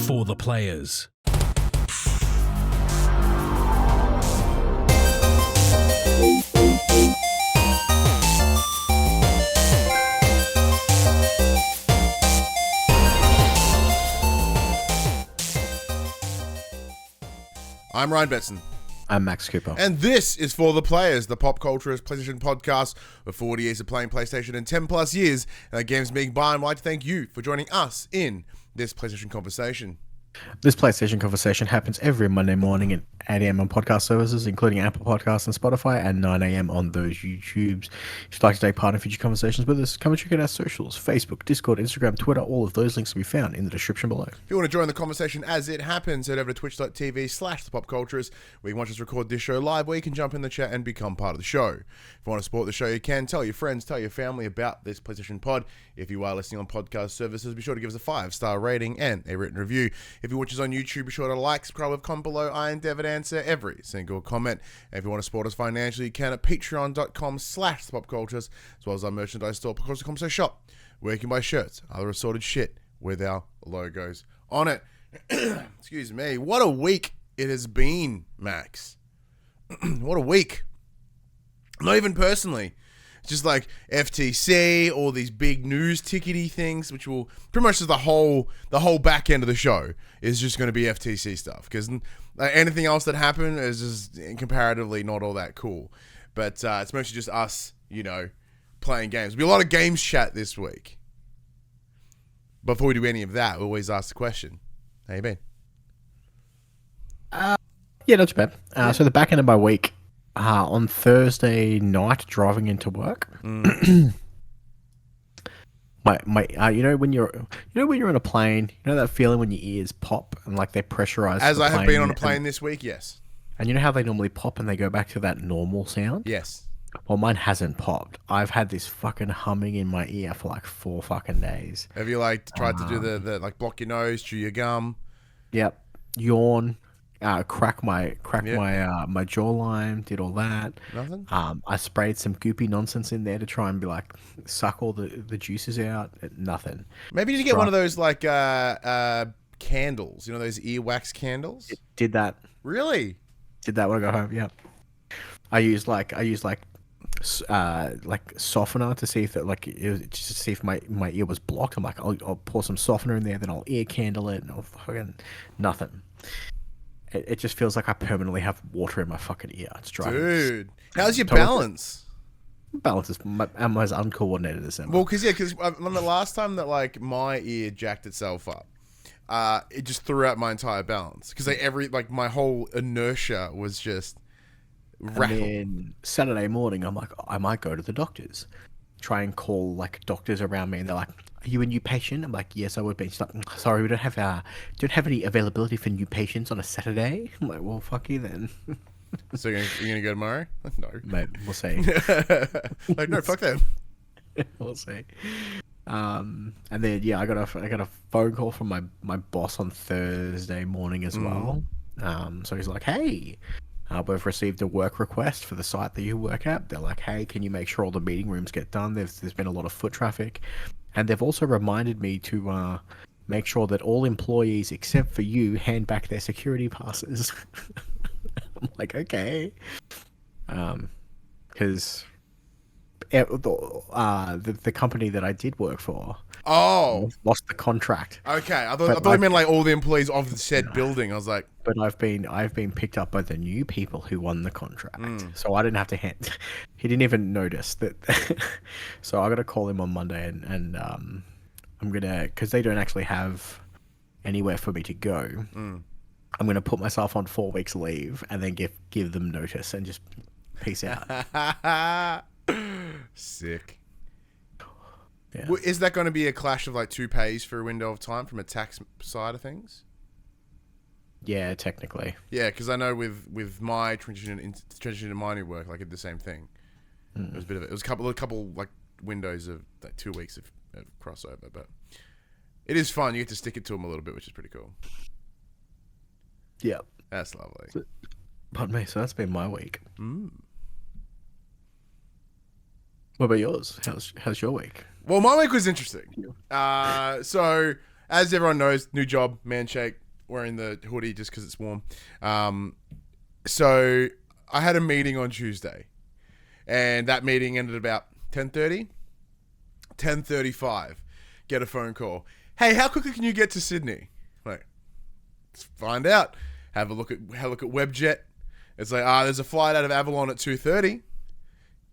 for the players. I'm Ryan Betson. I'm Max Cooper. And this is For the Players, the PopCulturists PlayStation Podcast. With 40 years of playing PlayStation and 10 plus years games being by, I'd like to thank you for joining us in this PlayStation conversation. This PlayStation conversation happens every Monday morning at 8 a.m. on podcast services, including Apple Podcasts and Spotify, and 9 a.m. on those YouTubes. If you'd like to take part in future conversations with us, come and check out our socials: Facebook, Discord, Instagram, Twitter. All of those links will be found in the description below. If you want to join the conversation as it happens, head over to twitch.tv/thepopculturists, where you can watch us record this show live, where you can jump in the chat and become part of the show. If you want to support the show, you can. Tell your friends, tell your family about this PlayStation Pod. If you are listening on podcast services, be sure to give us a 5-star rating and a written review. If you watch us on YouTube, be sure to like, subscribe, leave a comment below. I endeavor to answer every single comment. And if you want to support us financially, you can at patreon.com/thepopculturists, as well as our merchandise store, PopCulturists shop, where you can buy shirts, other assorted shit with our logos on it. Excuse me. What a week it has been, Max. What a week. Not even personally. It's just like FTC, all these big news tickety things, which will pretty much just the whole back end of the show is just going to be FTC stuff, because anything else that happened is just comparatively not all that cool. But it's mostly just us, playing games. There'll be a lot of games chat this week. Before we do any of that, we always ask the question: how you been? Yeah, not too bad. So the back end of my week, on Thursday night, driving into work, when you're on a plane, that feeling when your ears pop and like they pressurize. As I have been on a plane this week, yes. And you know how they normally pop and they go back to that normal sound? Yes. Well, mine hasn't popped. I've had this fucking humming in my ear for like 4 fucking days. Have you tried to do the block your nose, chew your gum? Yep. Yawn. Crack my jawline, did all that. Nothing? I sprayed some goopy nonsense in there to try and be like, suck all the juices out. Nothing. Maybe you need to get one of those candles, those earwax candles? Did that. Really? Did that when I got home, yeah. I used softener to see if just to see if my ear was blocked. I'm like, I'll pour some softener in there, then I'll ear candle it, and I'll fucking nothing. It just feels like I permanently have water in my fucking ear. It's driving. Dude, how's your balance? Balance is I'm as uncoordinated as ever. Well, because the last time that my ear jacked itself up, it just threw out my entire balance because my whole inertia was just rattled. And then Saturday morning, I'm like, I might go to the doctors. Try and call doctors around me, and they're like, "Are you a new patient?" I'm like, "Yes, I would be." She's like, "Sorry, we don't have any availability for new patients on a Saturday." I'm like, "Well, fuck you then." So you're gonna go tomorrow? No, mate, we'll see. No, fuck them. We'll see. And then I got a phone call from my boss on Thursday morning as well. So he's like, "Hey, we've received a work request for the site that you work at." They're like, "Hey, can you make sure all the meeting rooms get done? There's been a lot of foot traffic." And they've also reminded me to make sure that all employees except for you hand back their security passes. I'm like, okay. Because the company that I did work for lost the contract. Okay, I thought you meant all the employees of the said building. I was like, but I've been picked up by the new people who won the contract, so I didn't have to hand. He didn't even notice that. So I got to call him on Monday, and I'm gonna, because they don't actually have anywhere for me to go. I'm gonna put myself on 4 weeks leave and then give them notice and just peace out. Sick. Yeah. Well, is that going to be a clash of 2 pays for a window of time from a tax side of things? Yeah, technically. Yeah, because I know with my transition into my new work, I did the same thing. It was a couple windows of 2 weeks of crossover, but it is fun. You get to stick it to them a little bit, which is pretty cool. Yeah, that's lovely. Pardon me. So that's been my week. What about yours? How's your week? Well, my week was interesting. So as everyone knows, new job, man shake, wearing the hoodie just because it's warm. So I had a meeting on Tuesday, and that meeting ended about 10:30. 10:35, get a phone call. Hey, how quickly can you get to Sydney? Like, let's find out. Have a look at Webjet. It's like, there's a flight out of Avalon at 2:30.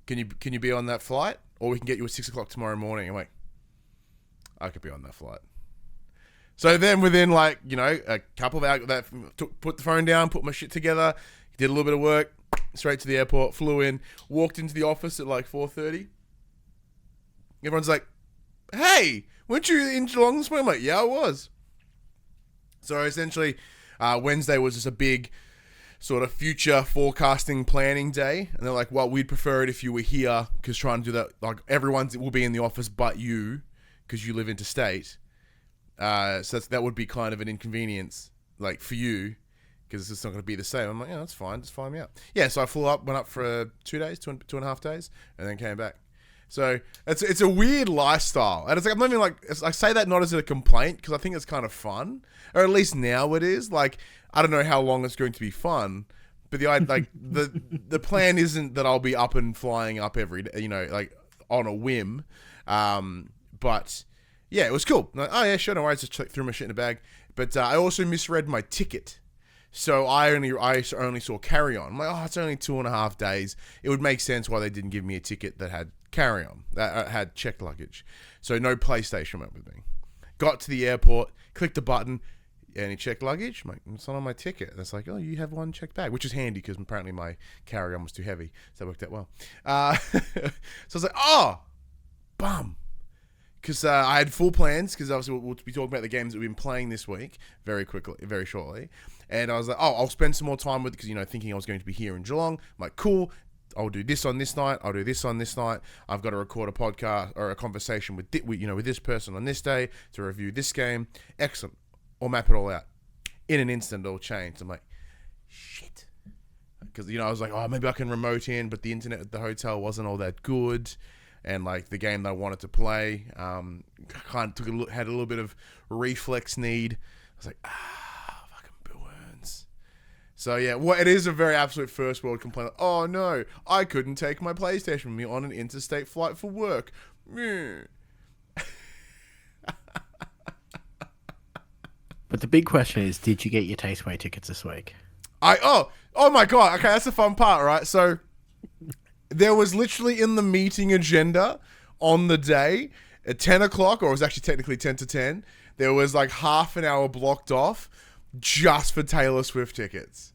Can you be on that flight? Or we can get you at 6 o'clock tomorrow morning. I'm like, I could be on that flight. So then within a couple of hours, put the phone down, put my shit together, did a little bit of work, straight to the airport, flew in, walked into the office at like 4:30. Everyone's like, hey, weren't you in Geelong this morning? I'm like, yeah, I was. So essentially, Wednesday was just a big sort of future forecasting planning day. And they're like, well, we'd prefer it if you were here, because trying to do that, like, everyone will be in the office but you, because you live interstate. So that would be kind of an inconvenience, like, for you, because it's just not going to be the same. I'm like, yeah, that's fine. Just fly me up. Yeah, so I flew up, went up for 2 days, two and a half days, and then came back. So it's a weird lifestyle. And it's like, I'm not even like, I say that not as a complaint, because I think it's kind of fun. Or at least now it is. Like, I don't know how long it's going to be fun, but the plan isn't that I'll be up and flying up every day, like on a whim. But yeah, it was cool. Like, oh yeah, sure, no worries. Just threw my shit in a bag. But I also misread my ticket. So I only saw carry-on. I'm like, it's only 2.5 days. It would make sense why they didn't give me a ticket that had carry-on, that had checked luggage. So no PlayStation went with me. Got to the airport, clicked the button, any checked luggage? I'm like, it's not on my ticket. And it's like, oh, you have one checked bag, which is handy because apparently my carry-on was too heavy. So that worked out well. So I was like, oh, bum. Because I had full plans, because obviously we'll be talking about the games that we've been playing this week very shortly. And I was like, I'll spend some more time with it, because, thinking I was going to be here in Geelong. I'm like, cool. I'll do this on this night. I'll do this on this night. I've got to record a podcast or a conversation with this person on this day to review this game. Excellent. Or map it all out. In an instant, it'll change. I'm like, shit. Because, I was like, maybe I can remote in, but the internet at the hotel wasn't all that good. And, like, the game that I wanted to play kind of had a little bit of reflex need. I was like, fucking burns. So, yeah, it is a very absolute first world complaint. Like, oh, no, I couldn't take my PlayStation with me on an interstate flight for work. But the big question is, did you get your Tasteway tickets this week? Oh my God. Okay, that's the fun part, right? So there was literally in the meeting agenda on the day at 10 o'clock, or it was actually technically 10 to 10, there was like half an hour blocked off just for Taylor Swift tickets.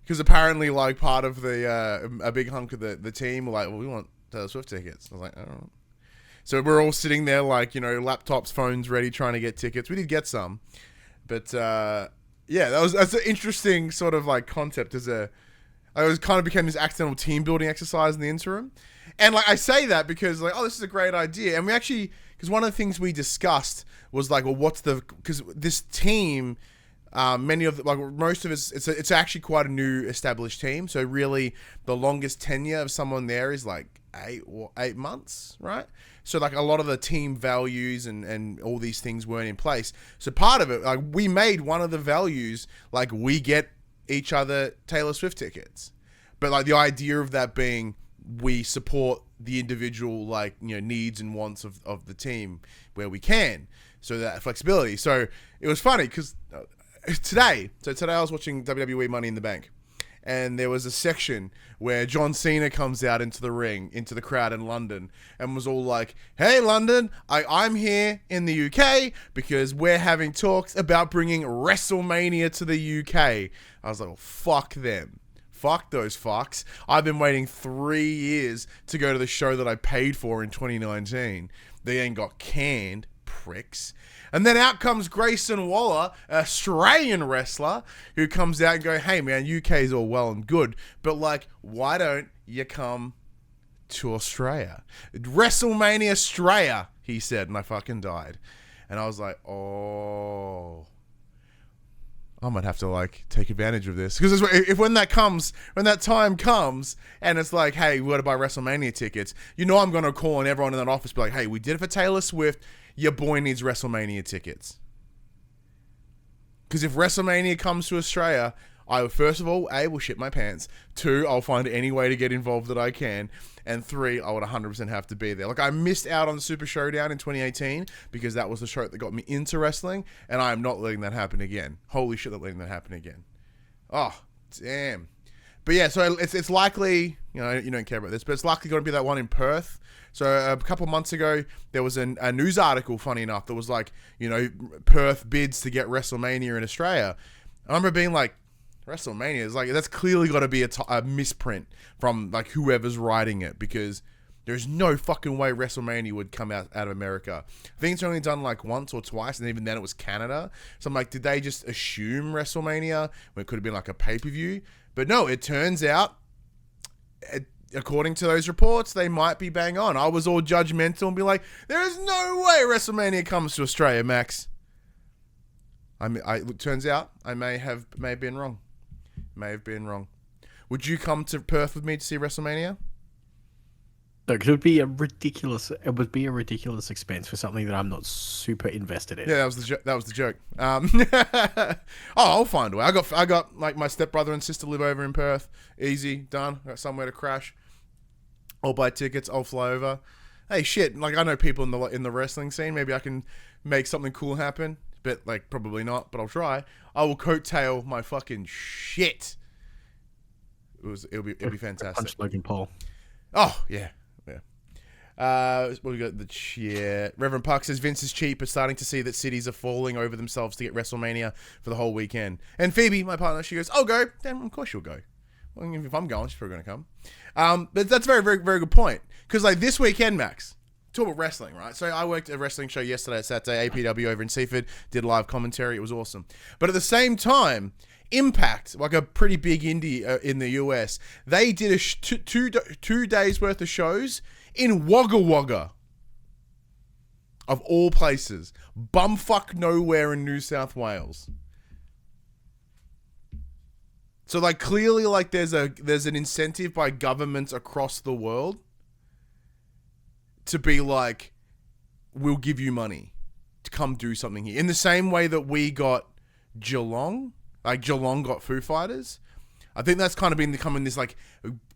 Because apparently, like, part of a big hunk of the team were like, well, we want Taylor Swift tickets. I was like, oh. So we're all sitting there like, laptops, phones ready, trying to get tickets. We did get some. But, yeah, that's an interesting sort of, like, concept it was kind of became this accidental team building exercise in the interim. And, like, I say that because, like, this is a great idea. And we actually, because one of the things we discussed was, like, well, because this team, most of us, it's actually quite a new established team. So really the longest tenure of someone there is like 8 months, right? So like a lot of the team values and all these things weren't in place. So part of it, like we made one of the values, like we get each other Taylor Swift tickets. But like the idea of that being we support the individual like, needs and wants of the team where we can. So that flexibility. So it was funny because today I was watching WWE Money in the Bank. And there was a section where John Cena comes out into the ring, into the crowd in London, and was all like, hey, London, I'm here in the UK because we're having talks about bringing WrestleMania to the UK. I was like, well, fuck them. Fuck those fucks. I've been waiting 3 years to go to the show that I paid for in 2019. They ain't got canned, pricks. And then out comes Grayson Waller, an Australian wrestler, who comes out and go, hey man, UK's all well and good, but like, why don't you come to Australia? WrestleMania Australia, he said, and I fucking died. And I was like, oh, I might have to like take advantage of this. Because when that time comes, and it's like, hey, we got to buy WrestleMania tickets, I'm going to call on everyone in that office, be like, hey, we did it for Taylor Swift, your boy needs WrestleMania tickets. Because if WrestleMania comes to Australia, I first of all, A, will shit my pants. 2, I'll find any way to get involved that I can. And 3, I would 100% have to be there. Like, I missed out on Super Showdown in 2018 because that was the show that got me into wrestling, and I am not letting that happen again. Holy shit, not letting that happen again. Oh, damn. But yeah, so it's likely, you don't care about this, but it's likely going to be that one in Perth. So a couple of months ago, there was a news article, funny enough, that was like, Perth bids to get WrestleMania in Australia. I remember being like, WrestleMania is like, that's clearly got to be a misprint from like whoever's writing it, because there's no fucking way WrestleMania would come out of America. I think it's only done like once or twice, and even then it was Canada. So I'm like, did they just assume WrestleMania when it could have been like a pay-per-view? But no, it turns out, according to those reports, they might be bang on. I was all judgmental and be like, there is no way WrestleMania comes to Australia, Max. It turns out I may have been wrong. May have been wrong. Would you come to Perth with me to see WrestleMania? No, because it would be a ridiculous expense for something that I'm not super invested in. Yeah, that was the joke. I'll find a way. I got like my stepbrother and sister live over in Perth. Easy, done. Got somewhere to crash. I'll buy tickets. I'll fly over. Hey, shit! Like, I know people in the wrestling scene. Maybe I can make something cool happen. But like, probably not. But I'll try. I will coattail my fucking shit. It'll be fantastic. Punch Logan Paul. Oh yeah. What we got? Reverend Puck says Vince is cheap, but starting to see that cities are falling over themselves to get WrestleMania for the whole weekend. And Phoebe, my partner, she goes, "I'll go." Then of course you'll go. Well, if I'm going, she's probably going to come. But that's a very, very, very good point. Because like this weekend, Max, talk about wrestling, right? So I worked at a wrestling show yesterday, Saturday, APW over in Seaford, did live commentary. It was awesome. But at the same time, Impact, like a pretty big indie in the US, they did a two days worth of shows in Wagga Wagga, of all places, bumfuck nowhere in New South Wales. So like clearly, like there's an incentive by governments across the world to be like, we'll give you money to come do something here. In the same way that we got Geelong, like Geelong got Foo Fighters. I think that's kind of been becoming this like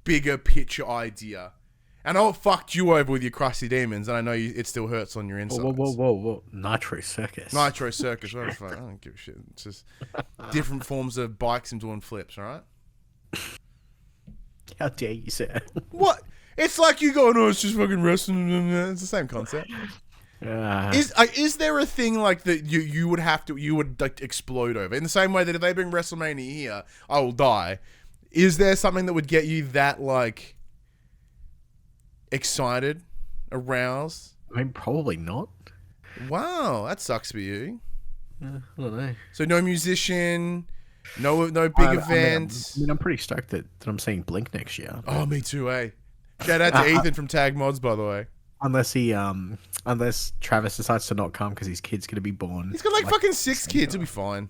bigger picture idea. And I fucked you over with your crusty demons, and I know it still hurts on your insides. Whoa. Nitro Circus. What the fuck? I don't give a shit. It's just different forms of bikes and doing flips, alright? How dare you say it? What? It's like you going, it's just fucking wrestling. It's the same concept. Is there a thing like that you would like explode over? In the same way that if they bring WrestleMania here, I will die. Is there something that would get you that like excited, aroused? I mean, probably not. Wow, that sucks for you. I don't know. So no musician, no big event. I mean, I'm pretty stoked that I'm seeing Blink next year. Oh, me too, eh? Shout out to Ethan from Tag Mods, by the way. Unless Travis decides to not come because his kid's gonna be born. He's got like fucking 6 kids. He'll be fine.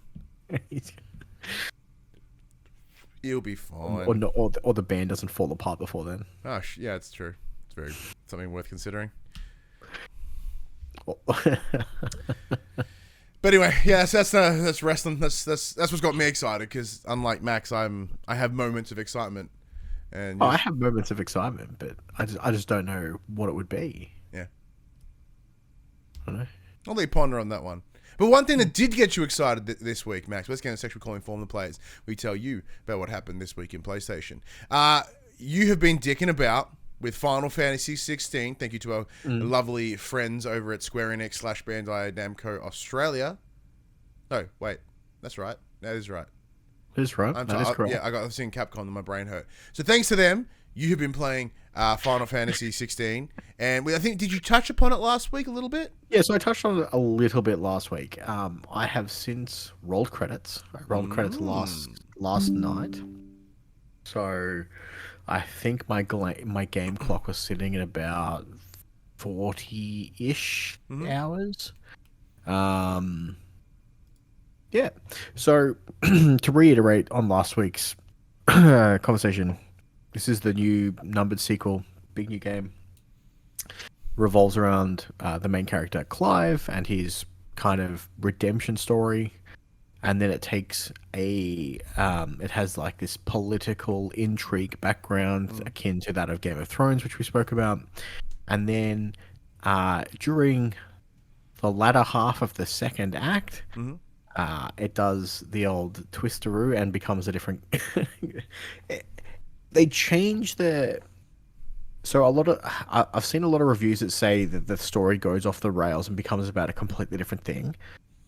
He'll be fine. Or the band doesn't fall apart before then. Oh, yeah, it's true. It's something worth considering. But anyway, yeah, so that's wrestling. That's what's got me excited, because unlike Max, I have moments of excitement. And I have moments of excitement, but I just don't know what it would be. Yeah, I don't know. I'll let you ponder on that one. But one thing that did get you excited this week, Max, let's get a section we call Inform the Players. We tell you about what happened this week in PlayStation. You have been dicking about with Final Fantasy 16. Thank you to our lovely friends over at Square Enix / Bandai Namco Australia. No, wait. That's right. That is right. That is right. That is correct. Yeah, I was seeing Capcom and my brain hurt. So thanks to them, you have been playing Final Fantasy 16. And I think, did you touch upon it last week a little bit? Yeah, so I touched on it a little bit last week. I have since rolled credits. I rolled credits last night. So I think my game clock was sitting at about 40-ish hours. Yeah. So to reiterate on last week's conversation, this is the new numbered sequel, big new game. Revolves around the main character Clive and his kind of redemption story. and then it takes it has like this political intrigue background akin to that of Game of Thrones, which we spoke about. And then during the latter half of the second act, it does the old twisteroo and becomes a different. They change the. So I've seen a lot of reviews that say that the story goes off the rails and becomes about a completely different thing.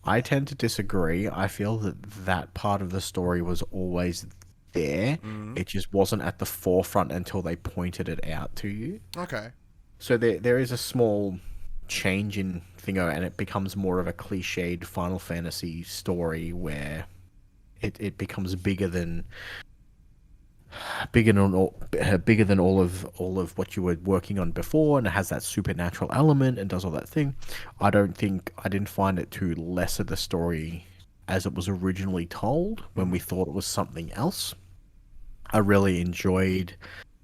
I tend to disagree. I feel that part of the story was always there. It just wasn't at the forefront until they pointed it out to you. Okay. So there is a small change in thingo, and it becomes more of a cliched Final Fantasy story where it becomes bigger than all of what you were working on before, and it has that supernatural element and does all that thing. I didn't find it to lesser the story as it was originally told when we thought it was something else. I really enjoyed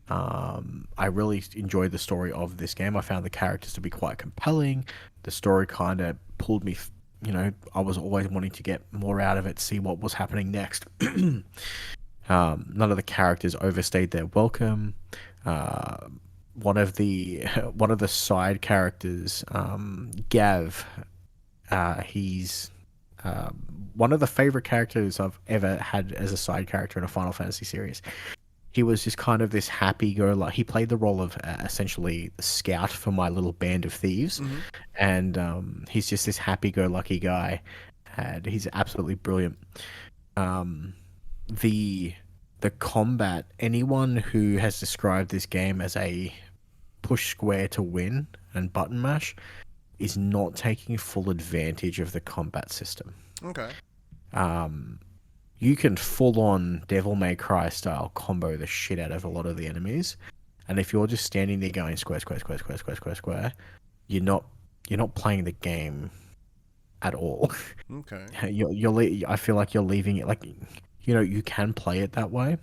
the story of this game. I found the characters to be quite compelling. The story kind of pulled me, I was always wanting to get more out of it, see what was happening next. None of the characters overstayed their welcome. One of the side characters, Gav, he's one of the favorite characters I've ever had as a side character in a Final Fantasy series. He was just kind of this happy-go-lucky. He played the role of essentially the scout for my little band of thieves, and he's just this happy-go-lucky guy, and he's absolutely brilliant. The combat, anyone who has described this game as a push square to win and button mash is not taking full advantage of the combat system. Okay. You can full on Devil May Cry style combo the shit out of a lot of the enemies, and if you're just standing there going square, you're not playing the game at all. Okay. I feel like you're leaving it like. You can play it that way,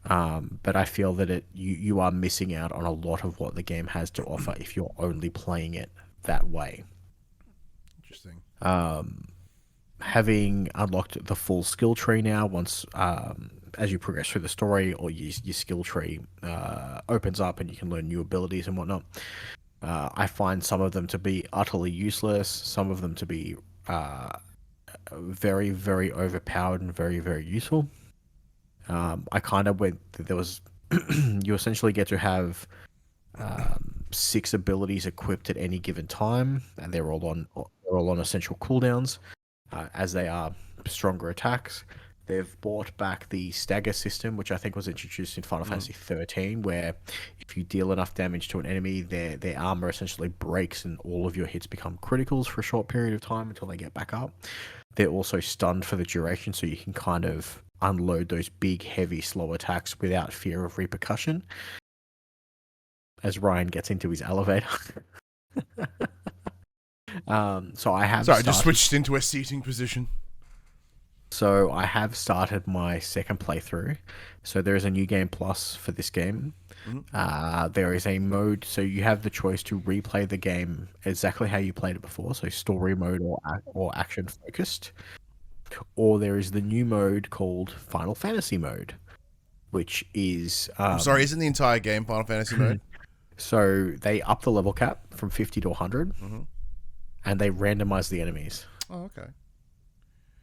but I feel that you are missing out on a lot of what the game has to offer if you're only playing it that way. Interesting. Having unlocked the full skill tree now, once as you progress through the story, or your skill tree opens up and you can learn new abilities and whatnot, I find some of them to be utterly useless, some of them to be very, very overpowered and very, very useful. I kind of went. There was you essentially get to have 6 abilities equipped at any given time, and they're all on essential cooldowns, as they are stronger attacks. They've brought back the stagger system, which I think was introduced in Final Fantasy 13, where if you deal enough damage to an enemy, their armor essentially breaks and all of your hits become criticals for a short period of time until they get back up. They're also stunned for the duration, so you can kind of unload those big, heavy, slow attacks without fear of repercussion. As Ryan gets into his elevator. So I have. Sorry, I just switched into a seating position. So I have started my second playthrough. So there is a new game plus for this game. There is a mode, so you have the choice to replay the game exactly how you played it before, so story mode or action focused. Or there is the new mode called Final Fantasy mode, which is... I'm sorry, isn't the entire game Final Fantasy mode? So they up the level cap from 50 to 100, and they randomize the enemies. Oh, okay.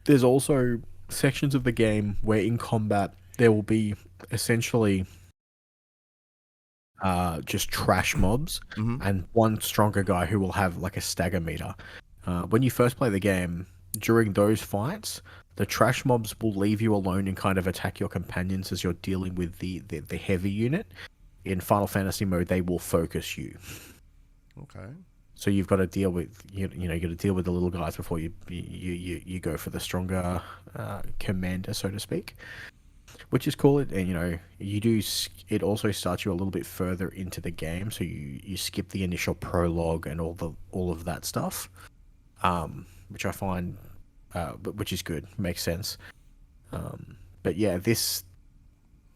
There's also sections of the game where in combat there will be essentially just trash mobs and one stronger guy who will have like a stagger meter. When you first play the game, during those fights, the trash mobs will leave you alone and kind of attack your companions as you're dealing with the heavy unit. In Final Fantasy mode, they will focus you. Okay. So you've got to deal with you got to deal with the little guys before you go for the stronger commander, so to speak, which is cool. And it also starts you a little bit further into the game, so you skip the initial prologue and all of that stuff, which I find which is good, makes sense. But yeah, this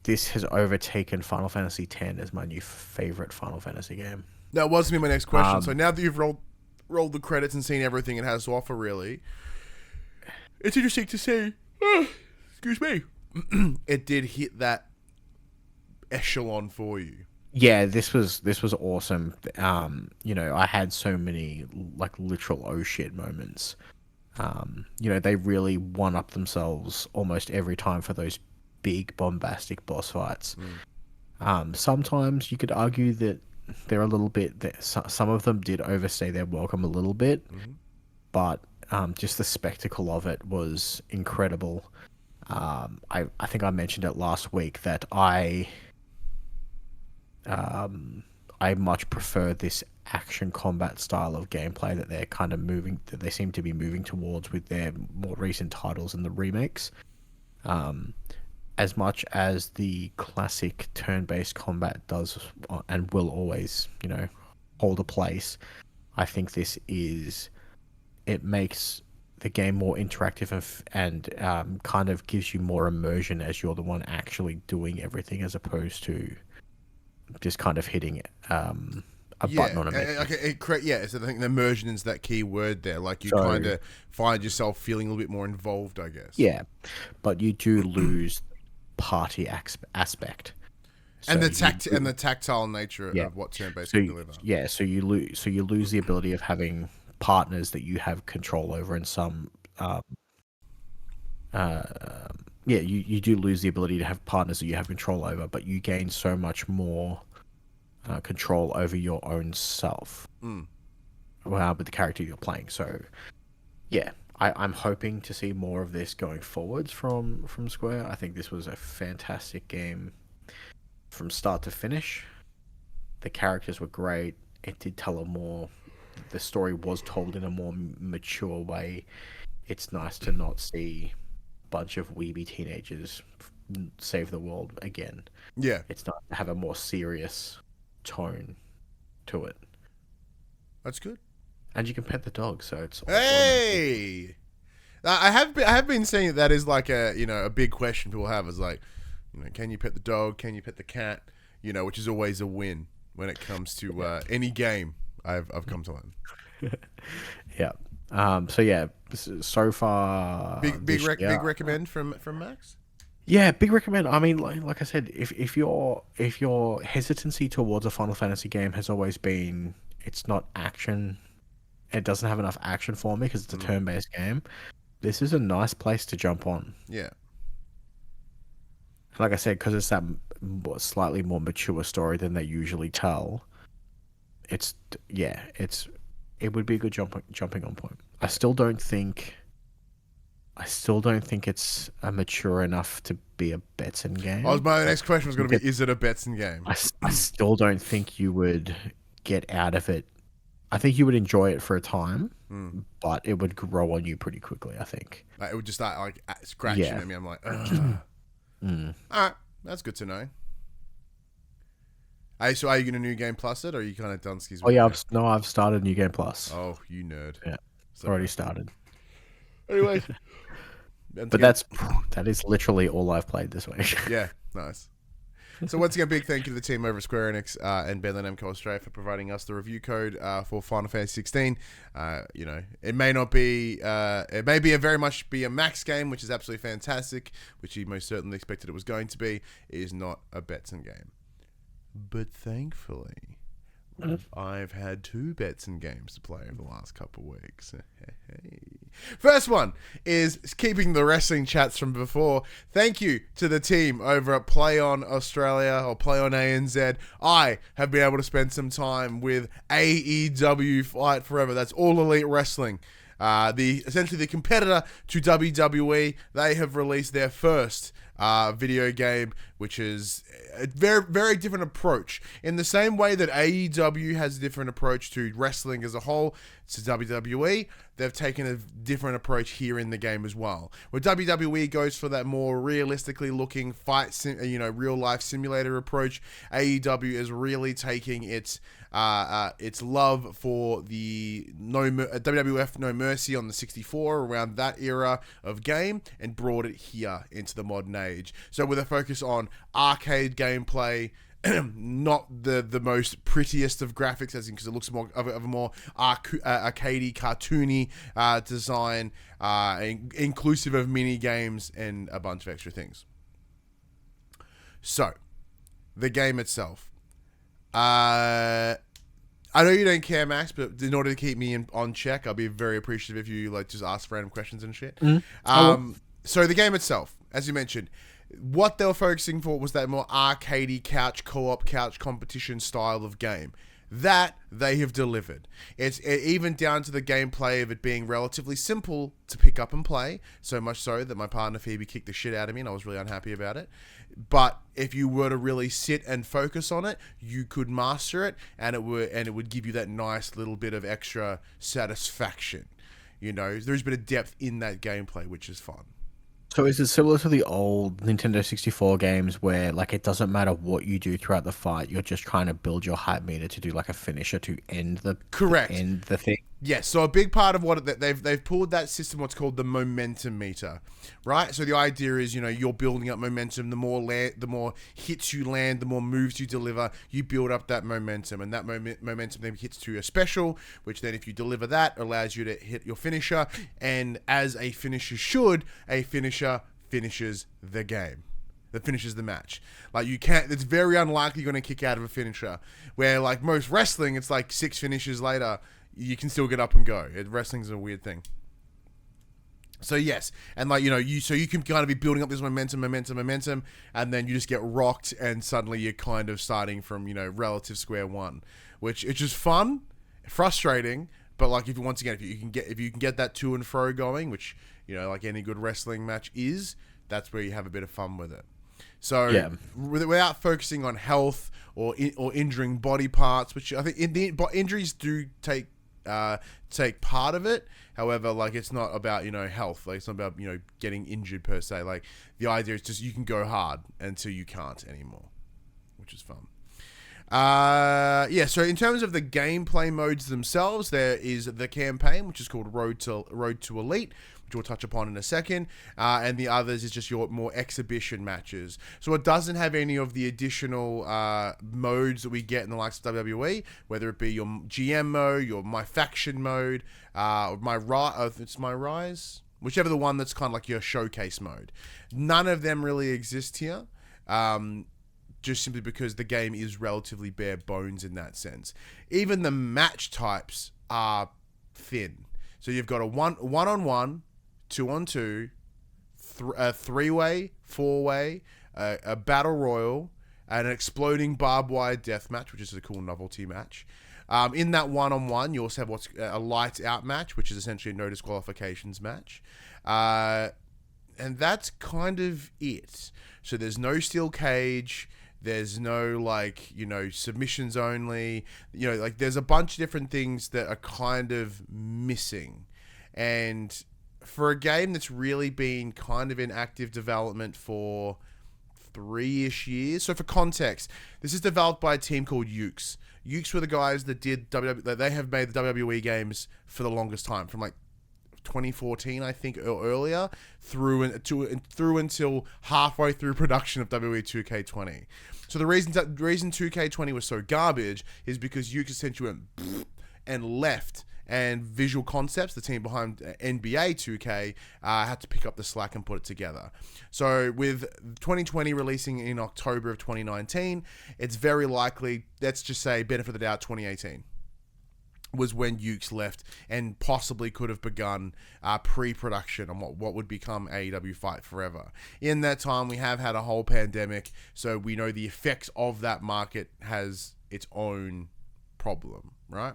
has overtaken Final Fantasy X as my new favorite Final Fantasy game. That was going to be my next question. So now that you've rolled the credits and seen everything it has to offer, really, it's interesting to see. Excuse me. It did hit that echelon for you. Yeah, this was awesome. I had so many like literal oh shit moments. They really one up themselves almost every time for those big bombastic boss fights. Sometimes you could argue that they're a little bit some of them did overstay their welcome a little bit, but just the spectacle of it was incredible. I think I mentioned it last week that I much prefer this action combat style of gameplay that they seem to be moving towards with their more recent titles and the remakes. As much as the classic turn-based combat does and will always, hold a place, I think it makes the game more interactive and kind of gives you more immersion as you're the one actually doing everything, as opposed to just kind of hitting a button on a menu. So I think the immersion is that key word there. Like you kind of find yourself feeling a little bit more involved, I guess. Yeah, but you do lose party aspect. And the tactile nature of what turn-based can deliver. Yeah, so you lose the ability of having partners that you have control over in some. You do lose the ability to have partners that you have control over, but you gain so much more control over your own self with the character you're playing. So, yeah, I'm hoping to see more of this going forwards from Square. I think this was a fantastic game from start to finish. The characters were great. It did tell the story was told in a more mature way. It's nice to not see a bunch of weeby teenagers save the world again. Yeah. It's nice to have a more serious tone to it. That's good. And you can pet the dog, so it's... Hey! I have been saying that is like a big question people have is like, can you pet the dog? Can you pet the cat? Which is always a win when it comes to any game I've come to learn. Yeah. So far... Big recommend from Max? Yeah, big recommend. I mean, like I said, if your hesitancy towards a Final Fantasy game has always been it's not action, it doesn't have enough action for me because it's a turn-based game, this is a nice place to jump on. Yeah. Like I said, because it's that slightly more mature story than they usually tell. It would be a good jumping on point. I still don't think it's a mature enough to be a Betson game. My next question was going to be, is it a Betson game? I still don't think you would get out of it. I think you would enjoy it for a time, but it would grow on you pretty quickly, I think. It would just start like scratching at me. I'm like, ugh. All right, that's good to know. Hey, so are you going to New Game Plus it, or are you kind of done? Oh yeah, I've started New Game Plus. Oh, you nerd. Yeah, it's already started. Anyway, but that is literally all I've played this week. Yeah, nice. So once again, big thank you to the team over at Square Enix and Bentley Namco Australia for providing us the review code for Final Fantasy 16. It may not be, it may be very much be a max game, which is absolutely fantastic, which you most certainly expected it was going to be. It is not a Betson game. But thankfully, I've had 2 Betson games to play over the last couple of weeks. First one is keeping the wrestling chats from before. Thank you to the team over at Play On Australia or Play On ANZ. I have been able to spend some time with AEW Fight Forever. That's All Elite Wrestling. Essentially the competitor to WWE. They have released their first video game, which is a very, very different approach. In the same way that AEW has a different approach to wrestling as a whole to WWE, they've taken a different approach here in the game as well. Where WWE goes for that more realistically looking real life simulator approach, AEW is really taking its love for the WWF No Mercy on the 64 around that era of game and brought it here into the modern age. So with a focus on arcade gameplay, not the most prettiest of graphics, as in because it looks more of a more arcadey, cartoony design, inclusive of mini games and a bunch of extra things. So, the game itself. I know you don't care, Max, but in order to keep me on check, I'll be very appreciative if you like just ask random questions and shit. So the game itself, as you mentioned, what they were focusing for was that more arcadey couch co-op, couch competition style of game. That they have delivered. It's even down to the gameplay of it being relatively simple to pick up and play. So much so that my partner Phoebe kicked the shit out of me, and I was really unhappy about it. But if you were to really sit and focus on it, you could master it, and it would give you that nice little bit of extra satisfaction. You know, there's a bit of depth in that gameplay, which is fun. So is it similar to the old Nintendo 64 games where like it doesn't matter what you do throughout the fight, you're just trying to build your hype meter to do like a finisher to end the thing? Yes, so a big part of what they've pulled that system, what's called the momentum meter, right? So the idea is, you know, you're building up momentum. The more hits you land, the more moves you deliver, you build up that momentum, and that momentum then hits to a special, which then if you deliver that allows you to hit your finisher, and as a finisher should, a finisher finishes the game. That finishes the match. Like you can't. It's very unlikely you're going to kick out of a finisher. Where like most wrestling, it's like 6 finishes later, you can still get up and go. Wrestling's a weird thing. So yes, and like you know, you can kind of be building up this momentum, and then you just get rocked, and suddenly you're kind of starting from relative square one, which it's just fun, frustrating, but like if you can get that to and fro going, which like any good wrestling match is, that's where you have a bit of fun with it. So yeah. Without focusing on health or injuring body parts, which I think injuries do take part of it. However, like it's not about health. Like it's not about getting injured per se. Like the idea is just you can go hard until you can't anymore, which is fun. So in terms of the gameplay modes themselves, there is the campaign, which is called Road to Elite, which we'll touch upon in a second, and the others is just your more exhibition matches. So it doesn't have any of the additional modes that we get in the likes of WWE, whether it be your GM mode, your My Faction mode, My Rise, whichever the one that's kind of like your showcase mode. None of them really exist here. Just simply because the game is relatively bare bones in that sense. Even the match types are thin. So you've got a one-on-one, 2-on-2, a 3-way, 4-way, a battle royal, and an exploding barbed wire death match, which is a cool novelty match. In that one-on-one, you also have what's a lights out match, which is essentially a no disqualifications match. And that's kind of it. So there's no steel cage. There's no submissions only. There's a bunch of different things that are kind of missing. And for a game that's really been kind of in active development for 3-ish years. So for context, this is developed by a team called Ukes. Ukes were the guys that did they have made the WWE games for the longest time, from 2014, I think, or earlier, through until halfway through production of WWE 2K20. So the reason 2K20 was so garbage is because Ukes essentially went and left, and Visual Concepts, the team behind NBA 2K, had to pick up the slack and put it together. So with 2020 releasing in October of 2019, it's very likely, let's just say, benefit of the doubt, 2018. Was when Ukes left and possibly could have begun pre-production on what would become AEW Fight Forever. In that time, we have had a whole pandemic, so we know the effects of that market has its own problem, right?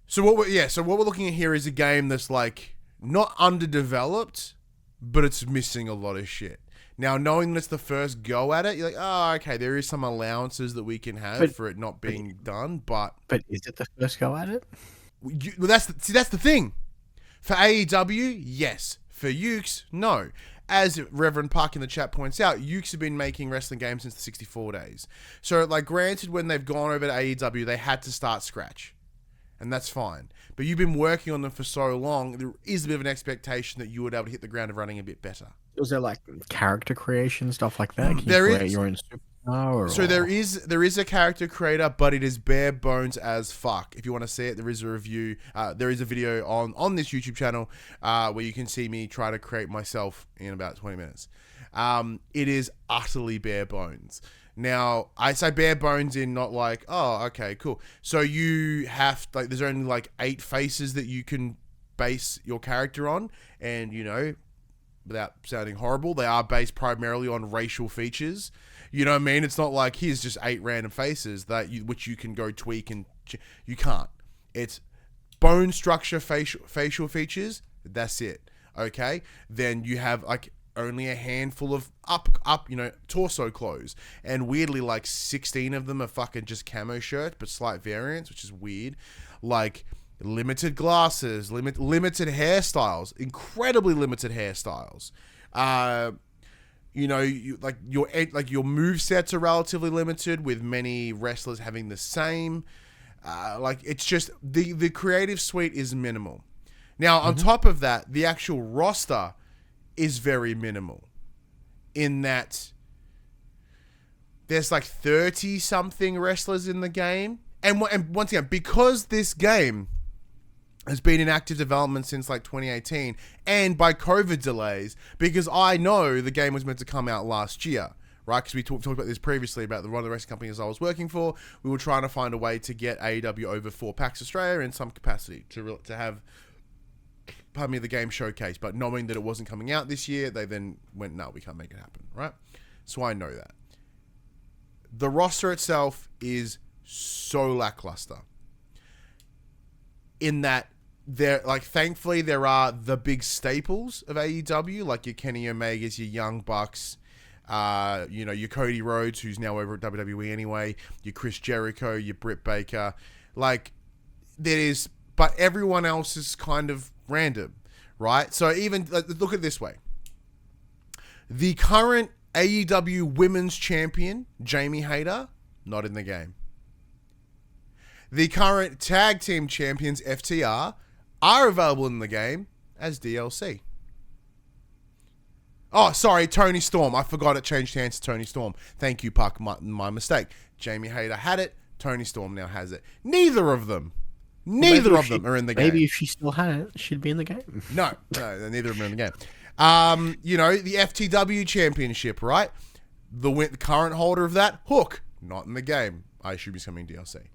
So what we're looking at here is a game that's not underdeveloped, but it's missing a lot of shit. Now, knowing that's the first go at it, you're like, oh, okay, there is some allowances that we can have for it not being done, but... But is it the first go at it? That's the thing. For AEW, yes. For Ukes, no. As Reverend Park in the chat points out, Ukes have been making wrestling games since the 64 days. So, granted, when they've gone over to AEW, they had to start scratch. And that's fine. But you've been working on them for so long, there is a bit of an expectation that you would be able to hit the ground running a bit better. Was there character creation, stuff like that? Can there you is. create your own superstar So there is a character creator, but it is bare bones as fuck. If you want to see it, there is a review. There is a video on this YouTube channel where you can see me try to create myself in about 20 minutes. It is utterly bare bones. Now, I say bare bones in not like, oh, okay, cool. So you have, like, there's only like 8 faces that you can base your character on. And, you know, without sounding horrible, they are based primarily on racial features. You know what I mean? It's not like, here's just 8 random faces which you can go tweak and... You can't. It's bone structure, facial features. That's it. Okay? Then you have, like... only a handful of up, you know, torso clothes. And weirdly, like 16 of them are fucking just camo shirts, but slight variants, which is weird. Like limited glasses, limited hairstyles, incredibly limited hairstyles. You know, your move sets are relatively limited, with many wrestlers having the same. Like it's just the creative suite is minimal. Now, on top of that, the actual roster is very minimal in that there's like 30 something wrestlers in the game. And once again, because this game has been in active development since like 2018 and by COVID delays, because I know the game was meant to come out last year, right? Because we talked about this previously about one of the wrestling companies I was working for. We were trying to find a way to get AEW over for PAX Australia in some capacity to have the game showcase, but knowing that it wasn't coming out this year, they then went, no, we can't make it happen, right? So I know that. The roster itself is so lackluster in that there, like, thankfully there are the big staples of AEW, like your Kenny Omegas, your Young Bucks, you know, your Cody Rhodes, who's now over at WWE anyway, your Chris Jericho, your Britt Baker, like there is, but everyone else is kind of random, right? So even look at it this way. The current AEW Women's Champion, Jamie Hayter, not in the game. The current Tag Team Champions, FTR, are available in the game as DLC. Oh, sorry, Tony Storm. I forgot it changed hands to Tony Storm. Thank you, Puck. My mistake. Jamie Hayter had it. Tony Storm now has it. Neither of them are in the game. Maybe if she still had it, she'd be in the game. No, neither of them are in the game. You know, the FTW Championship, right? The current holder of that, Hook, not in the game. I assume he's coming DLC.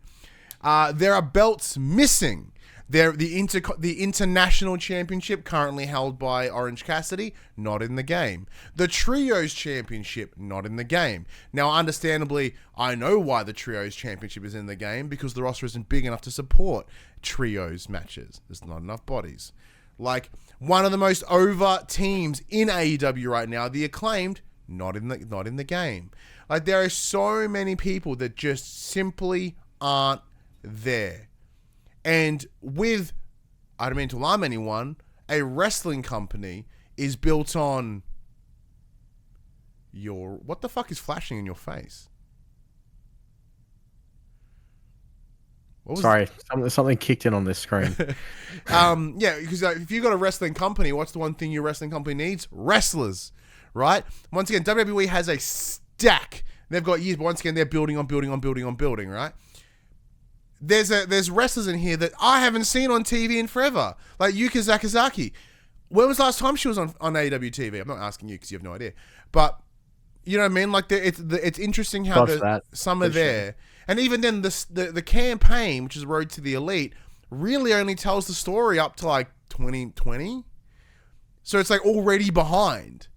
There are belts missing. The International Championship, currently held by Orange Cassidy, not in the game. The Trios Championship, not in the game. Now, understandably, I know why the Trios Championship is in the game, because the roster isn't big enough to support Trios matches. There's not enough bodies. Like, one of the most over teams in AEW right now, the Acclaimed, not in the game. Like, there are so many people that just simply aren't there. And with, I don't mean to alarm anyone, a wrestling company is built on what the fuck is flashing in your face? Sorry, something kicked in on this screen. Yeah, because if you've got a wrestling company, what's the one thing your wrestling company needs? Wrestlers, right? Once again, WWE has a stack. They've got years, but once again, they're building, right? There's wrestlers in here that I haven't seen on TV in forever, like Yuka Sakazaki. When was the last time she was on AEW TV? I'm not asking you because you have no idea, but you know what I mean. Like it's interesting how some are there, sure. And even then the campaign, which is Road to the Elite, really only tells the story up to like 2020, so it's like already behind.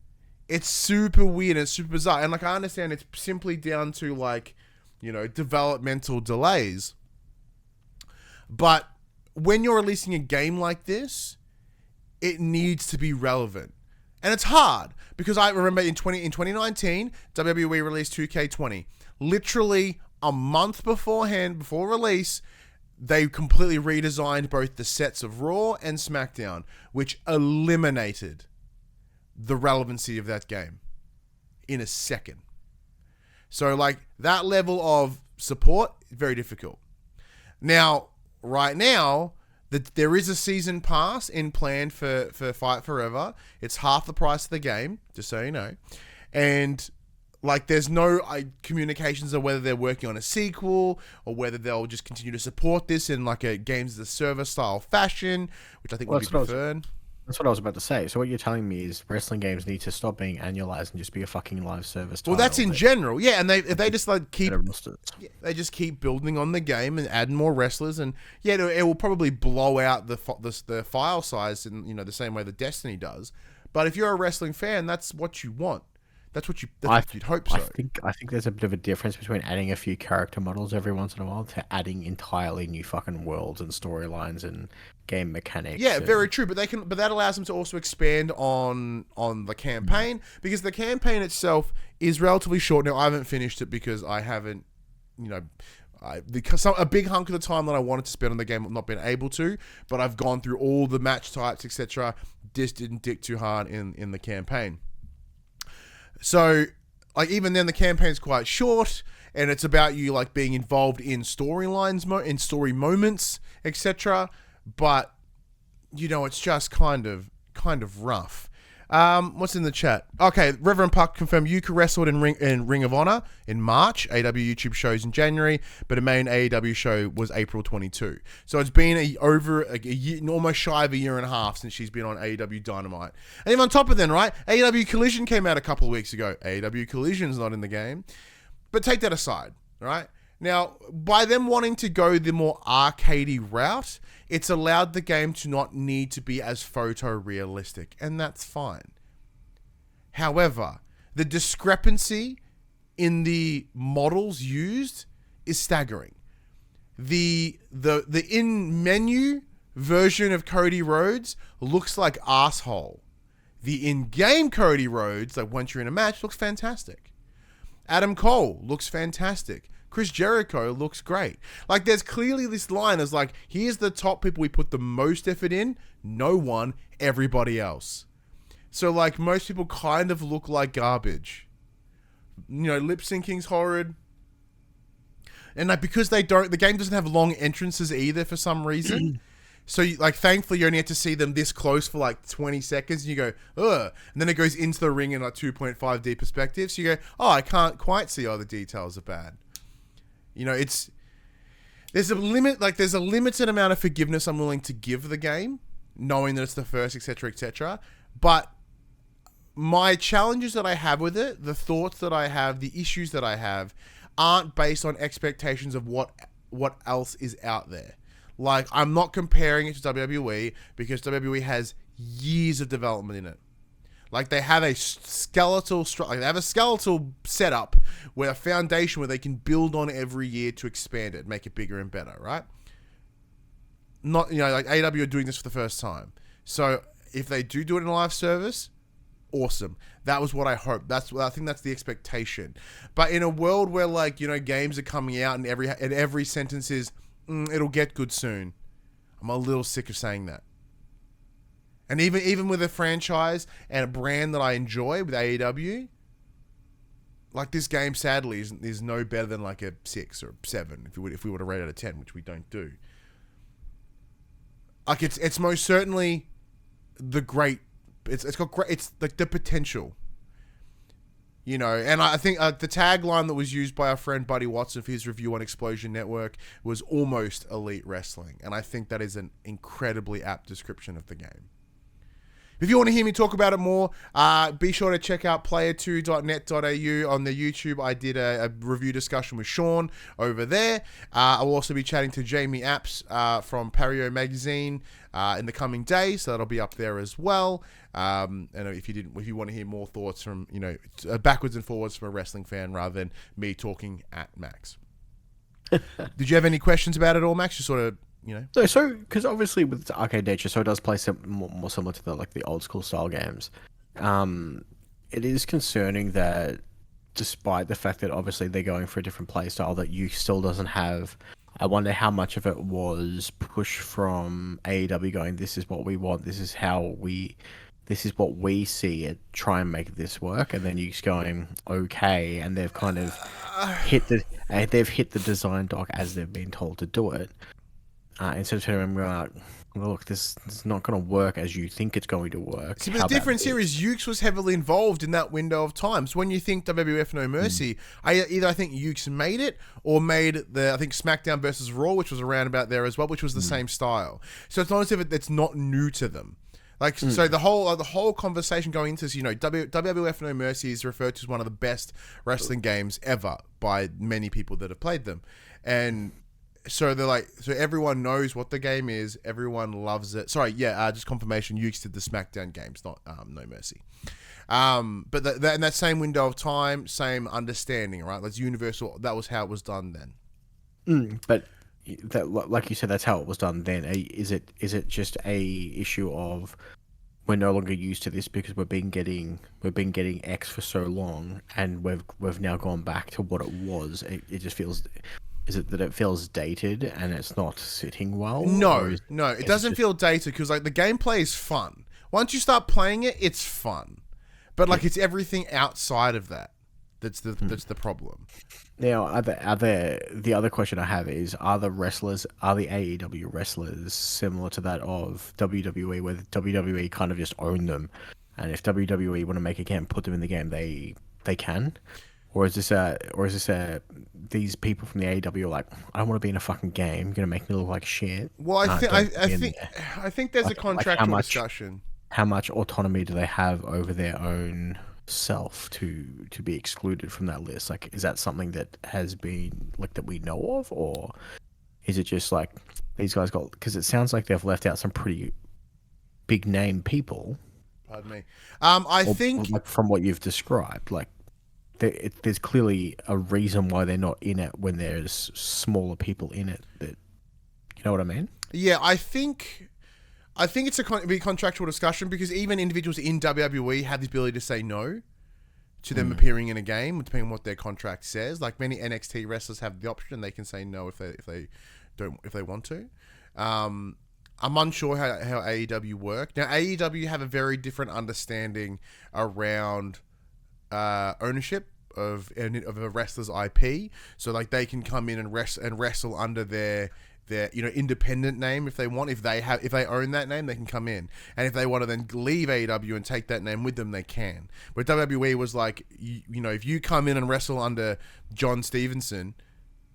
It's super weird and super bizarre, and like I understand it's simply down to like, you know, developmental delays. But when you're releasing a game like this, it needs to be relevant. And it's hard because I remember in 2019, WWE released 2K20. Literally a month before release, they completely redesigned both the sets of Raw and SmackDown, which eliminated the relevancy of that game in a second. So like that level of support, very difficult. Now, right now, there is a season pass in plan for Fight Forever. It's half the price of the game, just so you know. And Like, there's no communications of whether they're working on a sequel or whether they'll just continue to support this in like a games as a service style fashion, which I think would be preferred. That's what I was about to say. So what you're telling me is wrestling games need to stop being annualized and just be a fucking live service title. Well, that's in general, yeah. And if they just like they just keep building on the game and adding more wrestlers, and yeah, it will probably blow out the file size in the same way that Destiny does. But if you're a wrestling fan, that's what you want. That's what you'd hope so. I think there's a bit of a difference between adding a few character models every once in a while to adding entirely new fucking worlds and storylines and game mechanics. Yeah, very true. But that allows them to also expand on the campaign, because the campaign itself is relatively short. Now, I haven't finished it because I haven't, a big hunk of the time that I wanted to spend on the game, I've not been able to. But I've gone through all the match types, etc. Just didn't dig too hard in the campaign. So, like, even then, the campaign's quite short, and it's about you, like, being involved in storylines, in story moments, etc. But, it's just kind of rough. What's in the chat? Okay, Reverend Puck confirmed Yuka wrestled in Ring of Honor in March. AEW YouTube shows in January, but a main AEW show was April 22. So it's been over a year, almost shy of a year and a half since she's been on AEW Dynamite. And even on top of that, right? AEW Collision came out a couple of weeks ago. AEW Collision's not in the game. But take that aside, right? Now, by them wanting to go the more arcadey route, it's allowed the game to not need to be as photorealistic, and that's fine. However, the discrepancy in the models used is staggering. The in-menu version of Cody Rhodes looks like asshole. The in-game Cody Rhodes, like once you're in a match, looks fantastic. Adam Cole looks fantastic. Chris Jericho looks great. Like, there's clearly this line as like, here's the top people we put the most effort in. No one, everybody else. So, like, most people kind of look like garbage. Lip syncing's horrid. And, like, because the game doesn't have long entrances either for some reason. So, thankfully, you only have to see them this close for, 20 seconds. And you go, ugh. And then it goes into the ring in, 2.5D perspective. So you go, oh, I can't quite see all the details are bad. There's a limit, there's a limited amount of forgiveness I'm willing to give the game, knowing that it's the first, etc., etc. But my challenges that I have with it, the thoughts that I have, the issues that I have, aren't based on expectations of what else is out there. Like, I'm not comparing it to WWE because WWE has years of development in it. Like, they have a skeletal setup where a foundation where they can build on every year to expand it, make it bigger and better, right? Not, AEW are doing this for the first time. So if they do it in a live service, awesome. That was what I hoped. I think that's the expectation. But in a world where, games are coming out and every sentence is, it'll get good soon, I'm a little sick of saying that. And even with a franchise and a brand that I enjoy with AEW, this game sadly is no better than a 6 or 7 if we were to rate it out of 10, which we don't do. It's most certainly the great. It's got great. It's the potential. And I think the tagline that was used by our friend Buddy Watson for his review on Explosion Network was almost elite wrestling, and I think that is an incredibly apt description of the game. If you want to hear me talk about it more, be sure to check out player2.net.au on the YouTube. I did a review discussion with Sean over there. I'll also be chatting to Jamie Apps from Pario Magazine in the coming days, so that'll be up there as well. And if you want to hear more thoughts from backwards and forwards from a wrestling fan rather than me talking at Max. Did you have any questions about it all, Max? Just sort of. So because obviously with its arcade nature, so it does play more similar to the old school style games. It is concerning that despite the fact that obviously they're going for a different play style, that you still doesn't have. I wonder how much of it was push from AEW going, this is what we want, this is what we see it, try and make this work, and then you just going okay, and they've kind of hit the design dock as they've been told to do it. Instead of turning around, look, this is not going to work as you think it's going to work. See, but the difference here is Ukes was heavily involved in that window of time. So when you think WWF No Mercy, I think Ukes made it or made I think SmackDown versus Raw, which was around about there as well, which was the same style. So it's not as if it's not new to them. Like, so the whole conversation going into this, WWF No Mercy is referred to as one of the best wrestling games ever by many people that have played them. And so they're like, so everyone knows what the game is. Everyone loves it. Sorry, just confirmation. Ukes did the SmackDown games, not No Mercy. But in that same window of time, same understanding, right? That's universal. That was how it was done then. But that, like you said, that's how it was done then. Is it just a issue of we're no longer used to this because we've been getting X for so long, and we've now gone back to what it was. It just feels. Is it that it feels dated and it's not sitting well? No, it doesn't feel dated because like the gameplay is fun. Once you start playing it, it's fun, but like it's everything outside of that. That's the problem. Now, are there the other question I have is, are the AEW wrestlers similar to that of WWE, where WWE kind of just own them, and if WWE want to make a game, put them in the game, they can? Or is this these people from the AEW are like, I don't want to be in a fucking game, you're gonna make me look like shit? Well, I think there's a contractual discussion. How much autonomy do they have over their own self to be excluded from that list? Like, is that something that has been like that we know of, or is it just like these guys got? Because it sounds like they've left out some pretty big name people. Pardon me. I think like, from what you've described, like there's clearly a reason why they're not in it when there's smaller people in it. That, you know what I mean? Yeah, I think it's a contractual discussion because even individuals in WWE have the ability to say no to them appearing in a game, depending on what their contract says. Like many NXT wrestlers have the option; they can say no if they want to. I'm unsure how AEW work. Now AEW have a very different understanding around ownership of a wrestler's IP. So like they can come in and wrestle under their independent name if they want. If they own that name, they can come in, and if they want to then leave AEW and take that name with them, they can. But WWE was like, if you come in and wrestle under John Stevenson,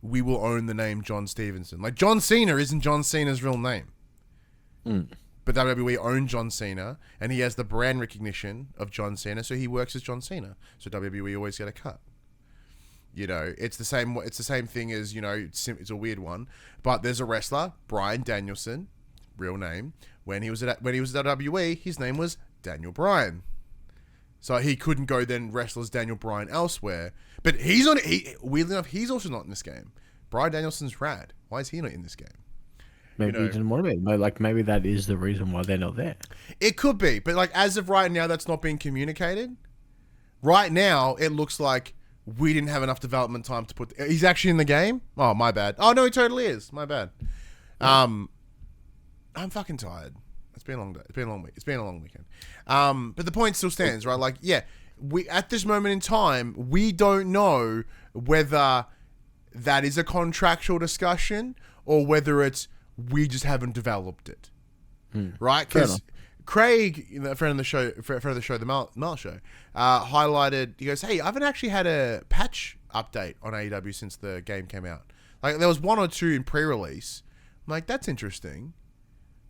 we will own the name John Stevenson. Like John Cena isn't John Cena's real name, but WWE owned John Cena, and he has the brand recognition of John Cena, so he works as John Cena. So WWE always get a cut. It's the same thing as, it's a weird one, but there's a wrestler, Bryan Danielson, real name. When he was at WWE, his name was Daniel Bryan. So he couldn't go then wrestle as Daniel Bryan elsewhere. But weirdly enough, he's also not in this game. Bryan Danielson's rad. Why is he not in this game? Maybe he didn't want to be. Like maybe that is the reason why they're not there. It could be, but like as of right now, that's not being communicated. Right now, it looks like we didn't have enough development time to put. He's actually in the game. Oh, my bad. Oh no, he totally is. My bad. I'm fucking tired. It's been a long day. It's been a long week. It's been a long weekend. But the point still stands, right? Like, yeah, we at this moment in time, we don't know whether that is a contractual discussion or whether it's we just haven't developed it, right? Because Craig, a friend of the show, the Mel Show, highlighted. He goes, "Hey, I haven't actually had a patch update on AEW since the game came out. Like, there was one or two in pre-release. I'm like, that's interesting,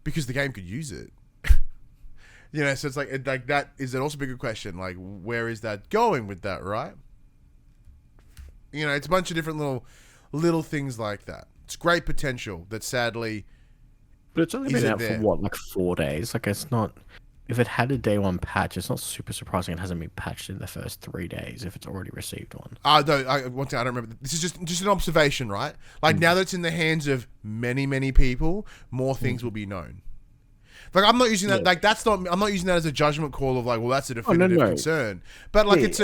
because the game could use it. So it's like that. Is it also a bigger question? Like, where is that going with that? Right? It's a bunch of different little things like that. It's great potential that sadly, but it's only been out for what, like 4 days? Like, it's not. If it had a day one patch, it's not super surprising it hasn't been patched in the first 3 days if it's already received one. One thing I don't remember. This is just an observation, right? Like, now that it's in the hands of many people, more things will be known. Like, I'm not using that. Like, I'm not using that as a judgment call of like, well, that's a definitive concern. But like, it's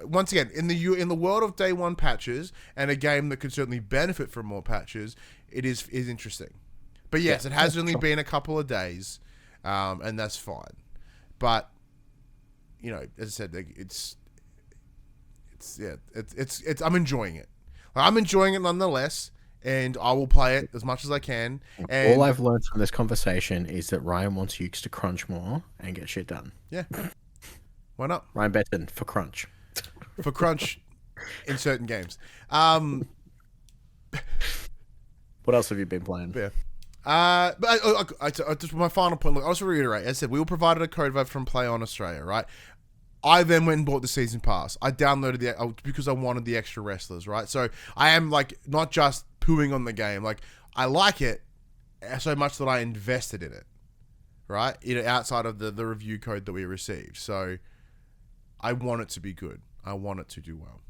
once again, in the world of day one patches and a game that could certainly benefit from more patches, it is interesting. But yes, it has only been a couple of days, and that's fine. But as I said, like, it's I'm enjoying it. Like, I'm enjoying it nonetheless. and I will play it as much as I can. And all I've learned from this conversation is that Ryan wants Ukes to crunch more and get shit done. Yeah. Why not? Ryan Benton for crunch. For crunch in certain games. What else have you been playing? Yeah. But I just my final point. Look, I also reiterate. As I said, we were provided a code from Play on Australia, right? I then went and bought the season pass. I downloaded because I wanted the extra wrestlers, right? So I am like not just pooing on the game. Like I like it so much that I invested in it, right? Outside of the review code that we received. So I want it to be good. I want it to do well.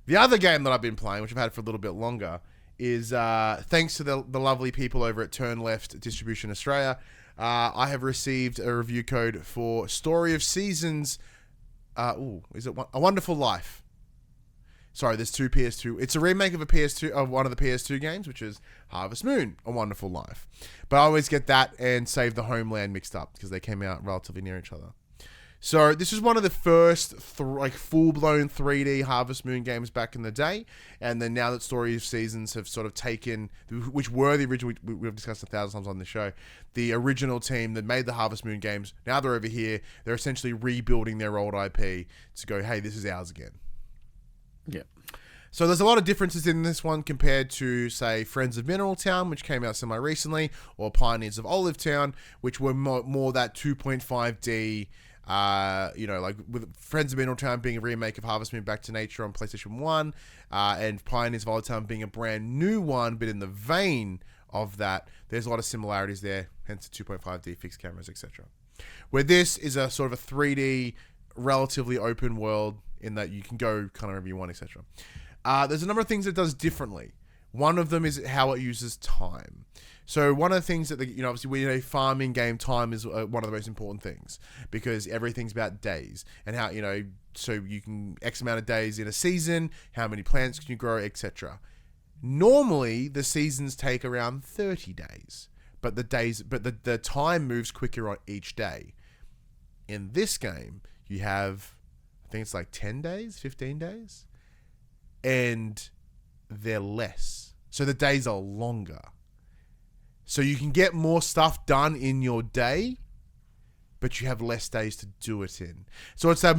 The other game that I've been playing, which I've had for a little bit longer, is thanks to the lovely people over at Turn Left Distribution Australia, I have received a review code for Story of Seasons. Is it A Wonderful Life? Sorry, there's two PS2. It's a remake of one of the PS2 games, which is Harvest Moon: A Wonderful Life. But I always get that and Save the Homeland mixed up because they came out relatively near each other. So this is one of the first full-blown 3D Harvest Moon games back in the day, and then now that Story of Seasons have sort of taken, which were the original, we've discussed 1,000 times on the show, the original team that made the Harvest Moon games, now they're over here, they're essentially rebuilding their old IP to go, hey, this is ours again. Yeah. So there's a lot of differences in this one compared to, say, Friends of Mineral Town, which came out semi-recently, or Pioneers of Olive Town, which were more that 2.5D, like with Friends of Mineral Town being a remake of Harvest Moon Back to Nature on PlayStation 1, and Pioneers of Olive Town being a brand new one, but in the vein of that, there's a lot of similarities there, hence the 2.5D fixed cameras, etc. Where this is a sort of a 3D, relatively open world in that you can go kind of wherever you want, etc. There's a number of things it does differently. One of them is how it uses time. So one of the things that, obviously when a farming game, time is one of the most important things because everything's about days and how, so you can X amount of days in a season, how many plants can you grow, etc. Normally the seasons take around 30 days, but the time moves quicker on each day. In this game, you have, I think it's like 10 days, 15 days, and they're less. So the days are longer. So you can get more stuff done in your day, but you have less days to do it in. So it's that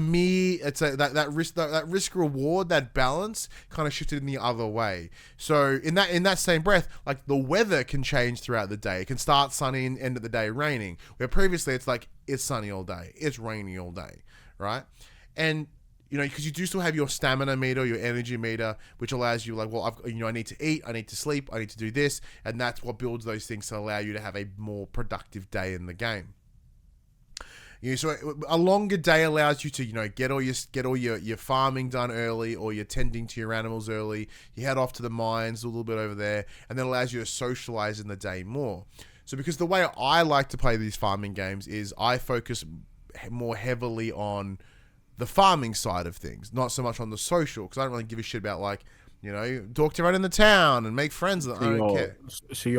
risk reward, that balance kind of shifted in the other way. So in that same breath, like the weather can change throughout the day. It can start sunny and end of the day raining. Where previously it's like it's sunny all day, it's rainy all day, right? And because you do still have your stamina meter, your energy meter, which allows you I need to eat, I need to sleep, I need to do this, and that's what builds those things to allow you to have a more productive day in the game. So a longer day allows you to, get all your farming done early, or you're tending to your animals early. You head off to the mines, a little bit over there, and then allows you to socialize in the day more. So because the way I like to play these farming games is I focus more heavily on the farming side of things, not so much on the social, because I don't really give a shit about talk to everyone in the town and make friends. I don't care. So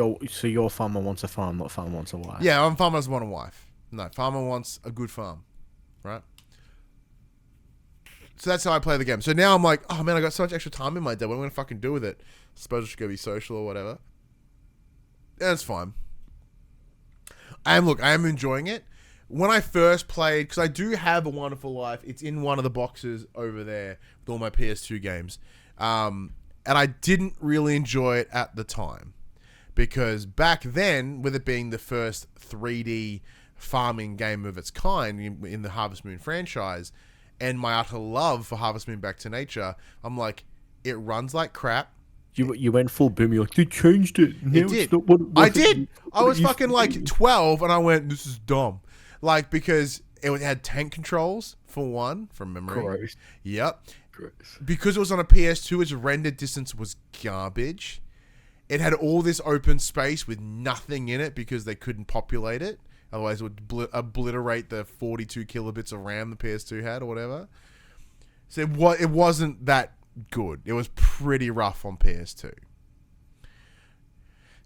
your farmer wants a farm, not farmer wants a wife. Yeah, I'm farmer doesn't want a wife. No, farmer wants a good farm, right? So that's how I play the game. So now I'm like, oh man, I got so much extra time in my day. What am I gonna fucking do with it? I suppose I should go be social or whatever. That's fine. I am enjoying it. When I first played, because I do have A Wonderful Life, it's in one of the boxes over there with all my PS2 games, and I didn't really enjoy it at the time, because back then, with it being the first 3D farming game of its kind in the Harvest Moon franchise, and my utter love for Harvest Moon Back to Nature, I'm like, it runs like crap. You went full boom. You're like, they changed it. It did. I did. I was fucking like 12, and I went, this is dumb. Like, because it had tank controls, for one, from memory. Gross. Yep. Gross. Because it was on a PS2, its render distance was garbage. It had all this open space with nothing in it because they couldn't populate it. Otherwise, it would obliterate the 42 kilobits of RAM the PS2 had or whatever. So it wasn't that good. It was pretty rough on PS2.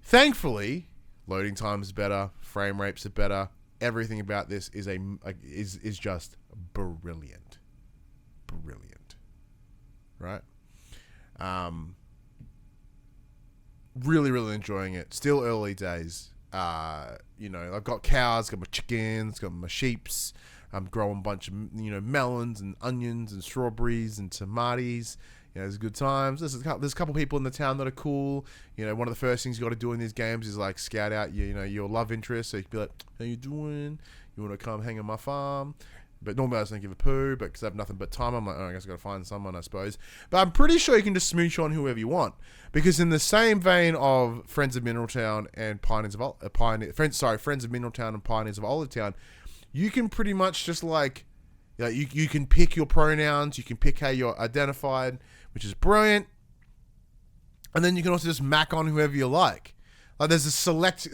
Thankfully, loading times is better, frame rates are better. Everything about this is just brilliant, right? Really, really enjoying it. Still early days. I've got cows, got my chickens, got my sheeps. I'm growing a bunch of, melons and onions and strawberries and tomatoes. There's good times. There's a couple people in the town that are cool. One of the first things you got to do in these games is like scout out your love interest. So you can be like, how you doing? You want to come hang on my farm? But normally I just don't give a poo, but because I have nothing but time, I'm like, I guess I got to find someone, I suppose. But I'm pretty sure you can just smooch on whoever you want, because in the same vein of Friends of Mineraltown and Friends of Mineraltown and Pioneers of Olive Town, you can pretty much just you can pick your pronouns, you can pick how you're identified, which is brilliant, and then you can also just mac on whoever you like. Like there's a select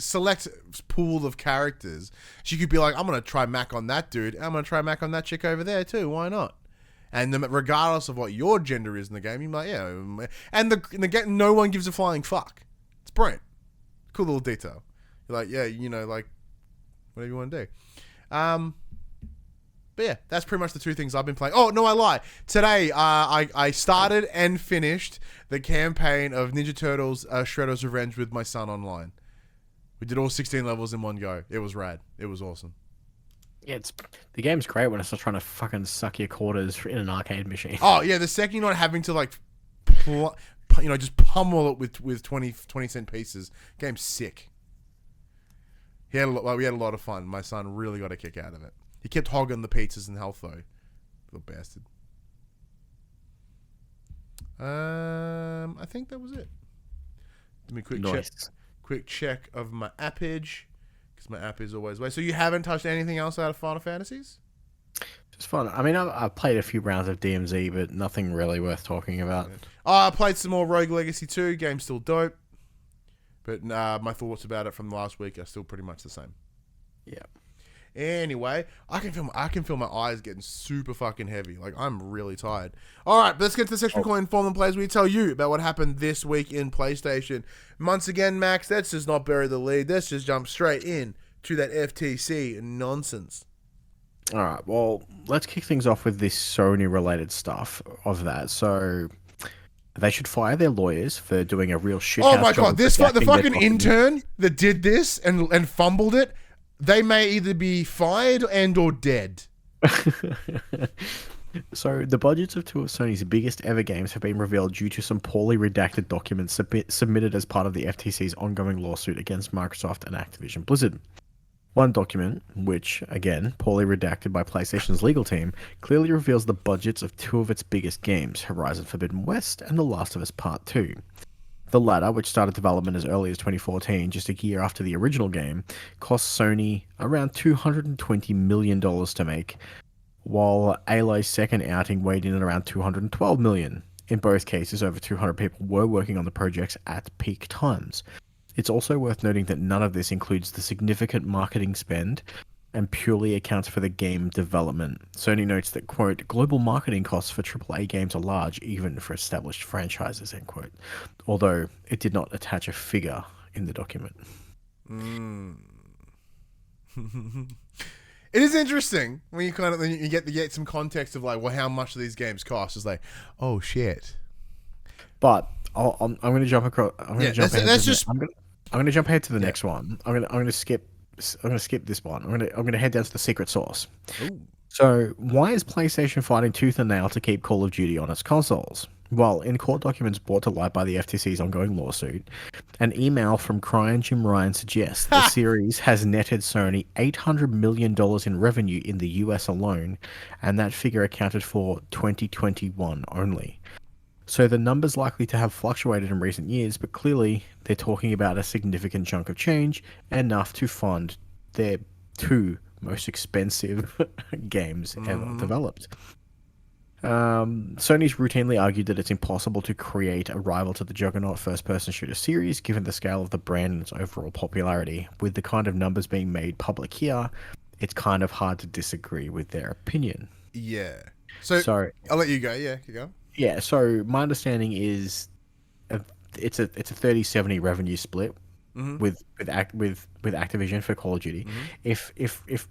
pool of characters. So you could be like, I'm going to try Mac on that dude. I'm going to try Mac on that chick over there too. Why not? And then regardless of what your gender is in the game, you're like, yeah. And in the game, no one gives a flying fuck. It's brilliant. Cool little detail. You're like, yeah, like whatever you want to do. But yeah, that's pretty much the two things I've been playing. Oh, no, I lie. Today, I started and finished the campaign of Ninja Turtles Shredder's Revenge with my son online. We did all 16 levels in one go. It was rad. It was awesome. Yeah, the game's great when it's not trying to fucking suck your quarters in an arcade machine. Oh, yeah, the second you're not having to, just pummel it with 20-cent pieces. Game's sick. We had a lot of fun. My son really got a kick out of it. He kept hogging the pizzas and health though. Little bastard. I think that was it. Give me a quick check of my appage, because my app is always way. So you haven't touched anything else out of Final Fantasies? Just fun. I mean, I've played a few rounds of DMZ, but nothing really worth talking about. I played some more Rogue Legacy 2. Game's still dope. But my thoughts about it from last week are still pretty much the same. Yeah. Anyway, I can feel my eyes getting super fucking heavy. Like, I'm really tired. All right, let's get to the section we call Inform and Plays. We tell you about what happened this week in PlayStation. Once again, Max, let's just not bury the lead. Let's just jump straight in to that FTC nonsense. All right, well, let's kick things off with this Sony-related stuff of that. So they should fire their lawyers for doing a real shit. Oh my god, the fucking intern that did this and fumbled it. They may either be fired and or dead. So the budgets of two of Sony's biggest ever games have been revealed due to some poorly redacted documents submitted as part of the FTC's ongoing lawsuit against Microsoft and Activision Blizzard. One document, which, again, poorly redacted by PlayStation's legal team, clearly reveals the budgets of two of its biggest games, Horizon Forbidden West and The Last of Us Part 2. The latter, which started development as early as 2014, just a year after the original game, cost Sony around $220 million to make, while Aloy's second outing weighed in at around $212 million. In both cases, over 200 people were working on the projects at peak times. It's also worth noting that none of this includes the significant marketing spend and purely accounts for the game development. Sony notes that, quote, global marketing costs for AAA games are large, even for established franchises, end quote. Although it did not attach a figure in the document. It is interesting when you get some context of like, well, how much these games cost. It's like, oh shit. But I'm going to jump across. I'm going to jump ahead to the next one. I'm going to skip this one. I'm going to head down to the secret source. Ooh. So, why is PlayStation fighting tooth and nail to keep Call of Duty on its consoles? Well, in court documents brought to light by the FTC's ongoing lawsuit, an email from Crying Jim Ryan suggests the series has netted Sony $800 million in revenue in the US alone, and that figure accounted for 2021 only. So the number's likely to have fluctuated in recent years, but clearly they're talking about a significant chunk of change, enough to fund their two most expensive games ever developed. Sony's routinely argued that it's impossible to create a rival to the juggernaut first-person shooter series, given the scale of the brand and its overall popularity. With the kind of numbers being made public here, it's kind of hard to disagree with their opinion. Yeah. So I'll let you go. Yeah, you go. Yeah, so my understanding is it's a 30-70 revenue split with Activision for Call of Duty. If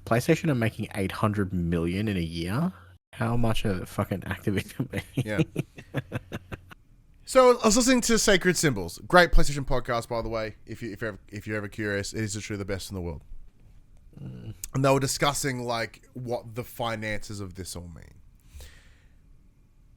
PlayStation are making $800 million in a year, how much are fucking Activision making? Yeah. So I was listening to Sacred Symbols, great PlayStation podcast, by the way. If you're ever curious, it is literally the best in the world. And they were discussing like what the finances of this all mean,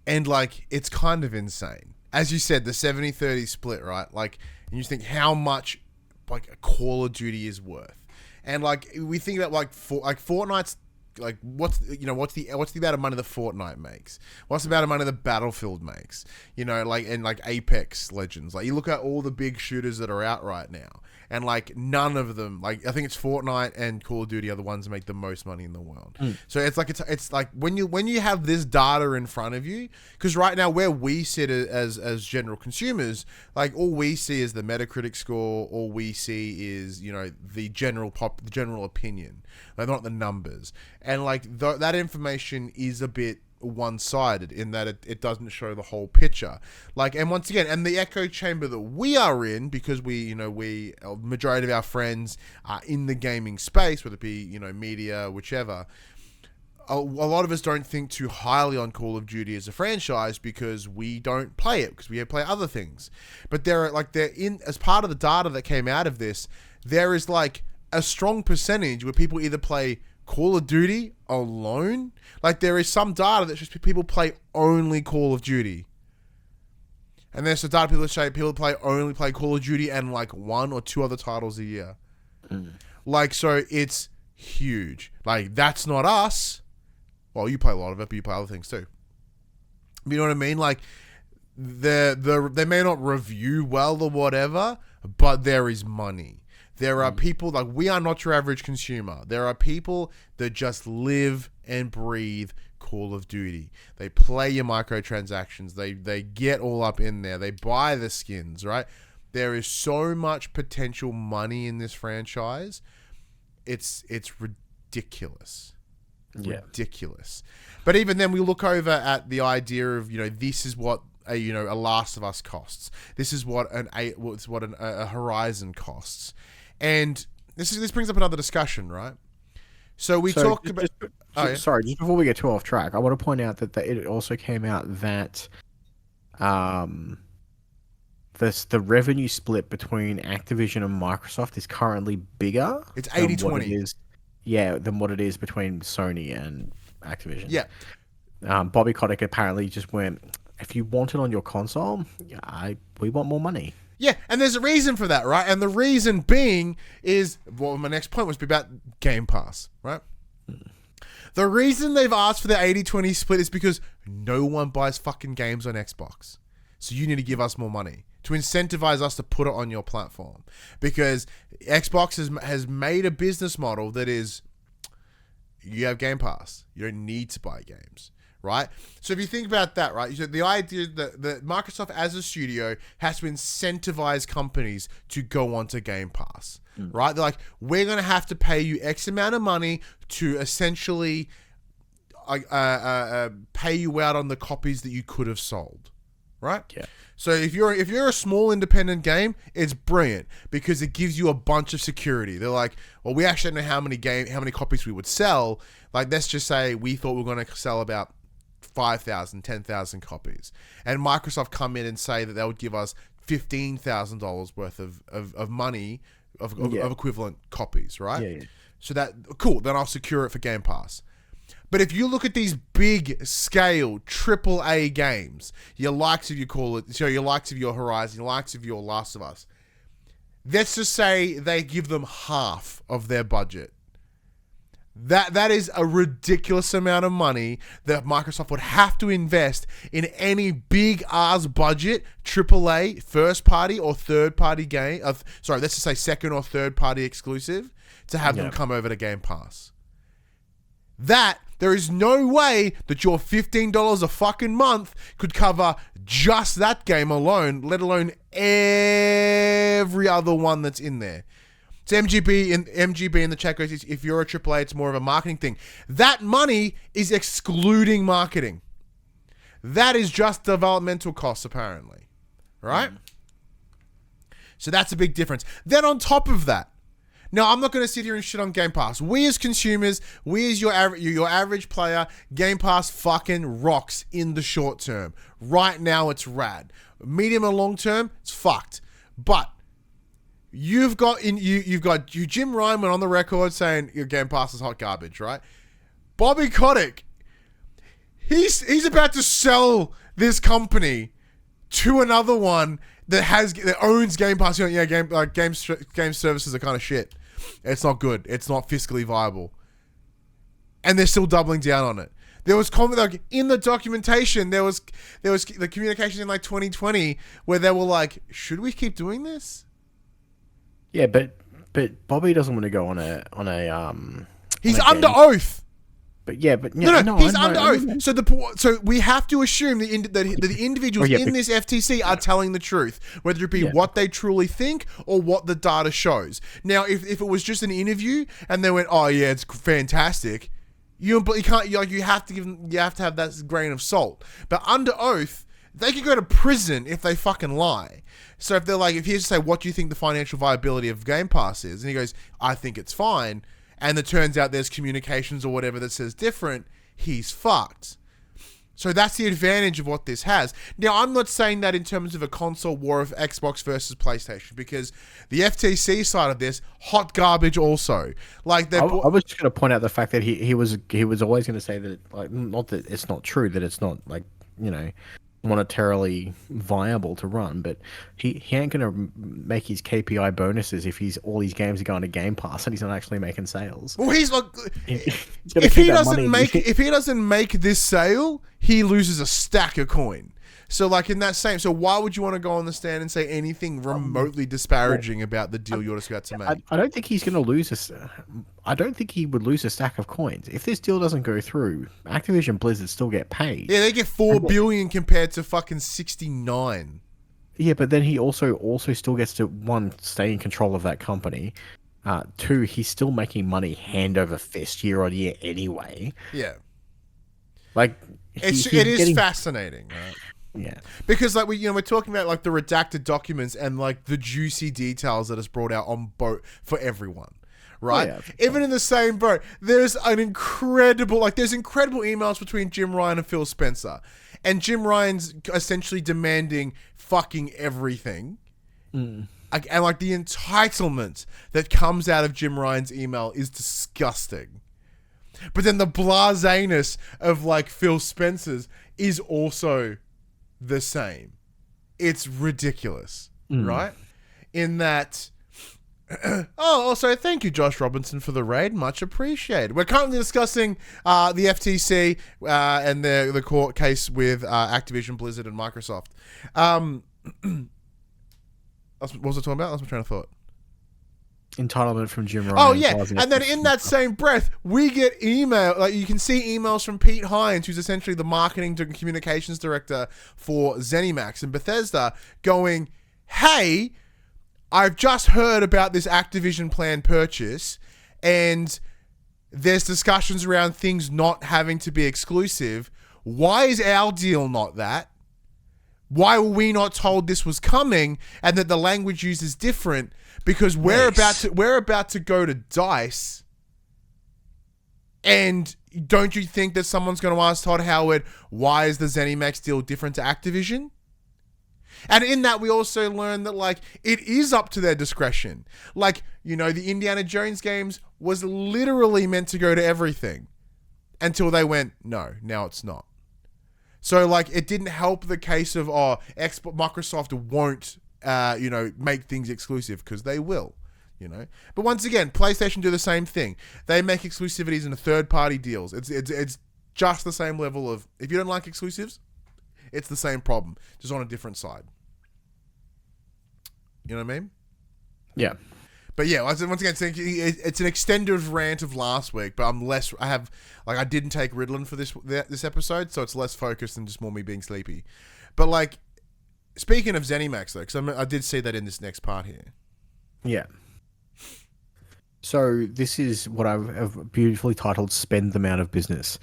and like it's kind of insane. As you said, the 70-30 split, right? Like, and you think how much like a Call of Duty is worth, and like we think about like Fortnite's. Like what's the amount of money the Fortnite makes? What's the amount of money the Battlefield makes? You know, like and like Apex Legends. Like you look at all the big shooters that are out right now, and like none of them. Like I think it's Fortnite and Call of Duty are the ones that make the most money in the world. So it's like when you have this data in front of you, because right now where we sit as general consumers, like all we see is the Metacritic score. All we see is the general opinion. Like not the numbers. And like that information is a bit one-sided in that it doesn't show the whole picture. Like, and once again, and the echo chamber that we are in, because we majority of our friends are in the gaming space, whether it be media, whichever. A lot of us don't think too highly on Call of Duty as a franchise because we don't play it, because we play other things. But as part of the data that came out of this, there is like a strong percentage where people either play Call of Duty alone. Like there is some data that just people play only Call of Duty. And there's some data people say people only play Call of Duty and like 1 or 2 other titles a year. Like, so it's huge. Like that's not us. Well, you play a lot of it, but you play other things too. You know what I mean? Like they may not review well or whatever, but there is money. There are people, like, we are not your average consumer. There are people that just live and breathe Call of Duty. They play your microtransactions. They get all up in there. They buy the skins, right? There is so much potential money in this franchise. It's ridiculous. Yeah. Ridiculous. But even then, we look over at the idea of, this is what a Last of Us costs. This is what a Horizon costs. And this brings up another discussion, right? So talk about... Sorry, just before we get too off track, I want to point out that it also came out that the revenue split between Activision and Microsoft is currently bigger. It's 80-20. Than what it is between Sony and Activision. Yeah. Bobby Kotick apparently just went, if you want it on your console, we want more money. Yeah, and there's a reason for that, right? And the reason being is, well, my next point was about Game Pass, right? The reason they've asked for the 80-20 split is because no one buys fucking games on Xbox. So you need to give us more money to incentivize us to put it on your platform. Because Xbox has made a business model that is, you have Game Pass. You don't need to buy games. Right? So if you think about that, right, the idea that Microsoft as a studio has to incentivize companies to go onto Game Pass, right? They're like, we're going to have to pay you X amount of money to essentially pay you out on the copies that you could have sold, right? Yeah. So if you're a small independent game, it's brilliant because it gives you a bunch of security. They're like, well, we actually don't know how many copies we would sell. Like, let's just say we thought we were going to sell about 5,000, 10,000 copies. And Microsoft come in and say that they would give us $15,000 worth of money of equivalent copies, right? Yeah. So cool, then I'll secure it for Game Pass. But if you look at these big scale AAA games, your likes of your likes of your Horizon, your likes of your Last of Us, let's just say they give them half of their budget. That is a ridiculous amount of money that Microsoft would have to invest in any big ass budget AAA first party or third party game. Let's just say second or third party exclusive to have them come over to Game Pass. There is no way that your $15 a fucking month could cover just that game alone, let alone every other one that's in there. It's MGB in the chat goes, if you're a AAA, it's more of a marketing thing. That money is excluding marketing. That is just developmental costs, apparently. Right? So that's a big difference. Then on top of that, Now, I'm not going to sit here and shit on Game Pass. We as consumers, we as your average player, Game Pass fucking rocks in the short term. Right now, it's rad. Medium and long term, it's fucked. But you've got Jim Ryan went on the record saying your Game Pass is hot garbage, right? Bobby Kotick, he's about to sell this company to another one that owns Game Pass. You know, game services are kind of shit. It's not good. It's not fiscally viable, and they're still doubling down on it. There was comment in the documentation. There was the communication in like 2020 where they were like, "Should we keep doing this?" Yeah, but Bobby doesn't want to go on a He's under oath. But yeah, no, he's under oath. So we have to assume that the individuals in this FTC are telling the truth, whether it be what they truly think or what the data shows. Now, if it was just an interview and they went, "Oh yeah, it's fantastic," you can't. You have to have that grain of salt. But under oath, they could go to prison if they fucking lie. So if they're like, if he has to say, "What do you think the financial viability of Game Pass is?" and he goes, "I think it's fine," and it turns out there's communications or whatever that says different, he's fucked. So that's the advantage of what this has. Now, I'm not saying that in terms of a console war of Xbox versus PlayStation, because the FTC side of this, hot garbage also. Like I was just going to point out the fact that he was always going to say that, like, not that it's not true, that it's not, like, you know, monetarily viable to run, but he ain't gonna make his KPI bonuses if all his games are going to Game Pass and he's not actually making sales. Well, he's like, if he doesn't make this sale, he loses a stack of coin. So like in that same, so why would you want to go on the stand and say anything remotely disparaging about the deal you're just about to make? I don't think he's going to lose I don't think he would lose a stack of coins. If this deal doesn't go through, Activision Blizzard still get paid. Yeah, they get $4 billion compared to fucking 69. Yeah, but then he also still gets to, one, stay in control of that company. Two, he's still making money hand over fist year on year anyway. Yeah. Like, it is fascinating, right? Yeah, because like we're talking about like the redacted documents and like the juicy details that is brought out on boat for everyone, right? Oh, yeah, even in the same boat, there's incredible emails between Jim Ryan and Phil Spencer, and Jim Ryan's essentially demanding fucking everything, and like the entitlement that comes out of Jim Ryan's email is disgusting. But then the blaseness of like Phil Spencer's is also the same. It's ridiculous, right? In that, also thank you, Josh Robinson, for the raid. Much appreciated. We're currently discussing the FTC and the court case with Activision, Blizzard, and Microsoft. What was I talking about? That's my train of thought. Entitlement from Jim Ryan. Oh yeah, and then in that same breath, we get email. Like you can see emails from Pete Hines, who's essentially the marketing and communications director for ZeniMax and Bethesda, going, "Hey, I've just heard about this Activision planned purchase, and there's discussions around things not having to be exclusive. Why is our deal not that? Why were we not told this was coming and that the language used is different?" Because we're about to go to DICE, and don't you think that someone's going to ask Todd Howard, why is the ZeniMax deal different to Activision? And in that, we also learn that like it is up to their discretion. Like, you know, the Indiana Jones games was literally meant to go to everything until they went, no, now it's not. So like it didn't help the case of Microsoft won't make things exclusive, because they will, But once again, PlayStation do the same thing. They make exclusivities into third-party deals. It's just the same level of, if you don't like exclusives, it's the same problem, just on a different side. You know what I mean? Yeah. But yeah, once again, it's an extended rant of last week, but I didn't take Ritalin for this episode, so it's less focused than just more me being sleepy. But like, speaking of ZeniMax, though, because I did see that in this next part here. Yeah. So this is what I've beautifully titled "Spend Them Out of Business."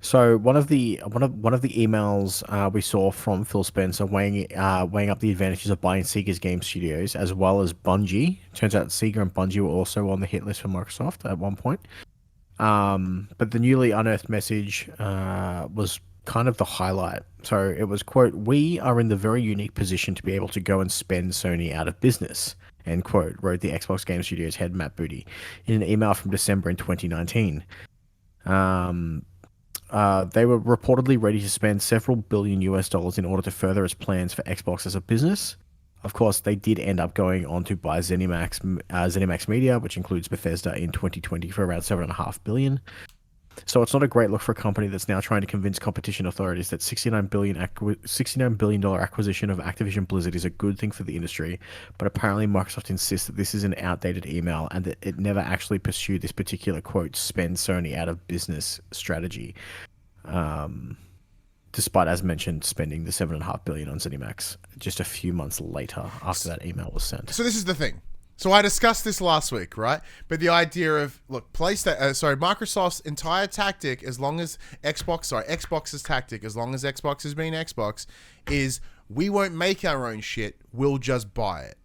So one of the emails we saw from Phil Spencer weighing up the advantages of buying Sega's game studios as well as Bungie. Turns out Sega and Bungie were also on the hit list for Microsoft at one point. But the newly unearthed message was kind of the highlight. So it was, quote, "We are in the very unique position to be able to go and spend Sony out of business," end quote, wrote the Xbox Game Studios head Matt Booty in an email from December in 2019. They were reportedly ready to spend several billion US dollars in order to further its plans for Xbox as a business. Of course, they did end up going on to buy ZeniMax Media, which includes Bethesda, in 2020 for around $7.5 billion. So it's not a great look for a company that's now trying to convince competition authorities that $69 billion acquisition of Activision Blizzard is a good thing for the industry, but apparently Microsoft insists that this is an outdated email and that it never actually pursued this particular, quote, "spend Sony out of business" strategy. Despite, as mentioned, spending the $7.5 billion on ZeniMax just a few months later after that email was sent. So this is the thing. So I discussed this last week, right? But the idea of, look, Microsoft's entire tactic, as long as Xbox's tactic, as long as Xbox has been Xbox, is we won't make our own shit, we'll just buy it.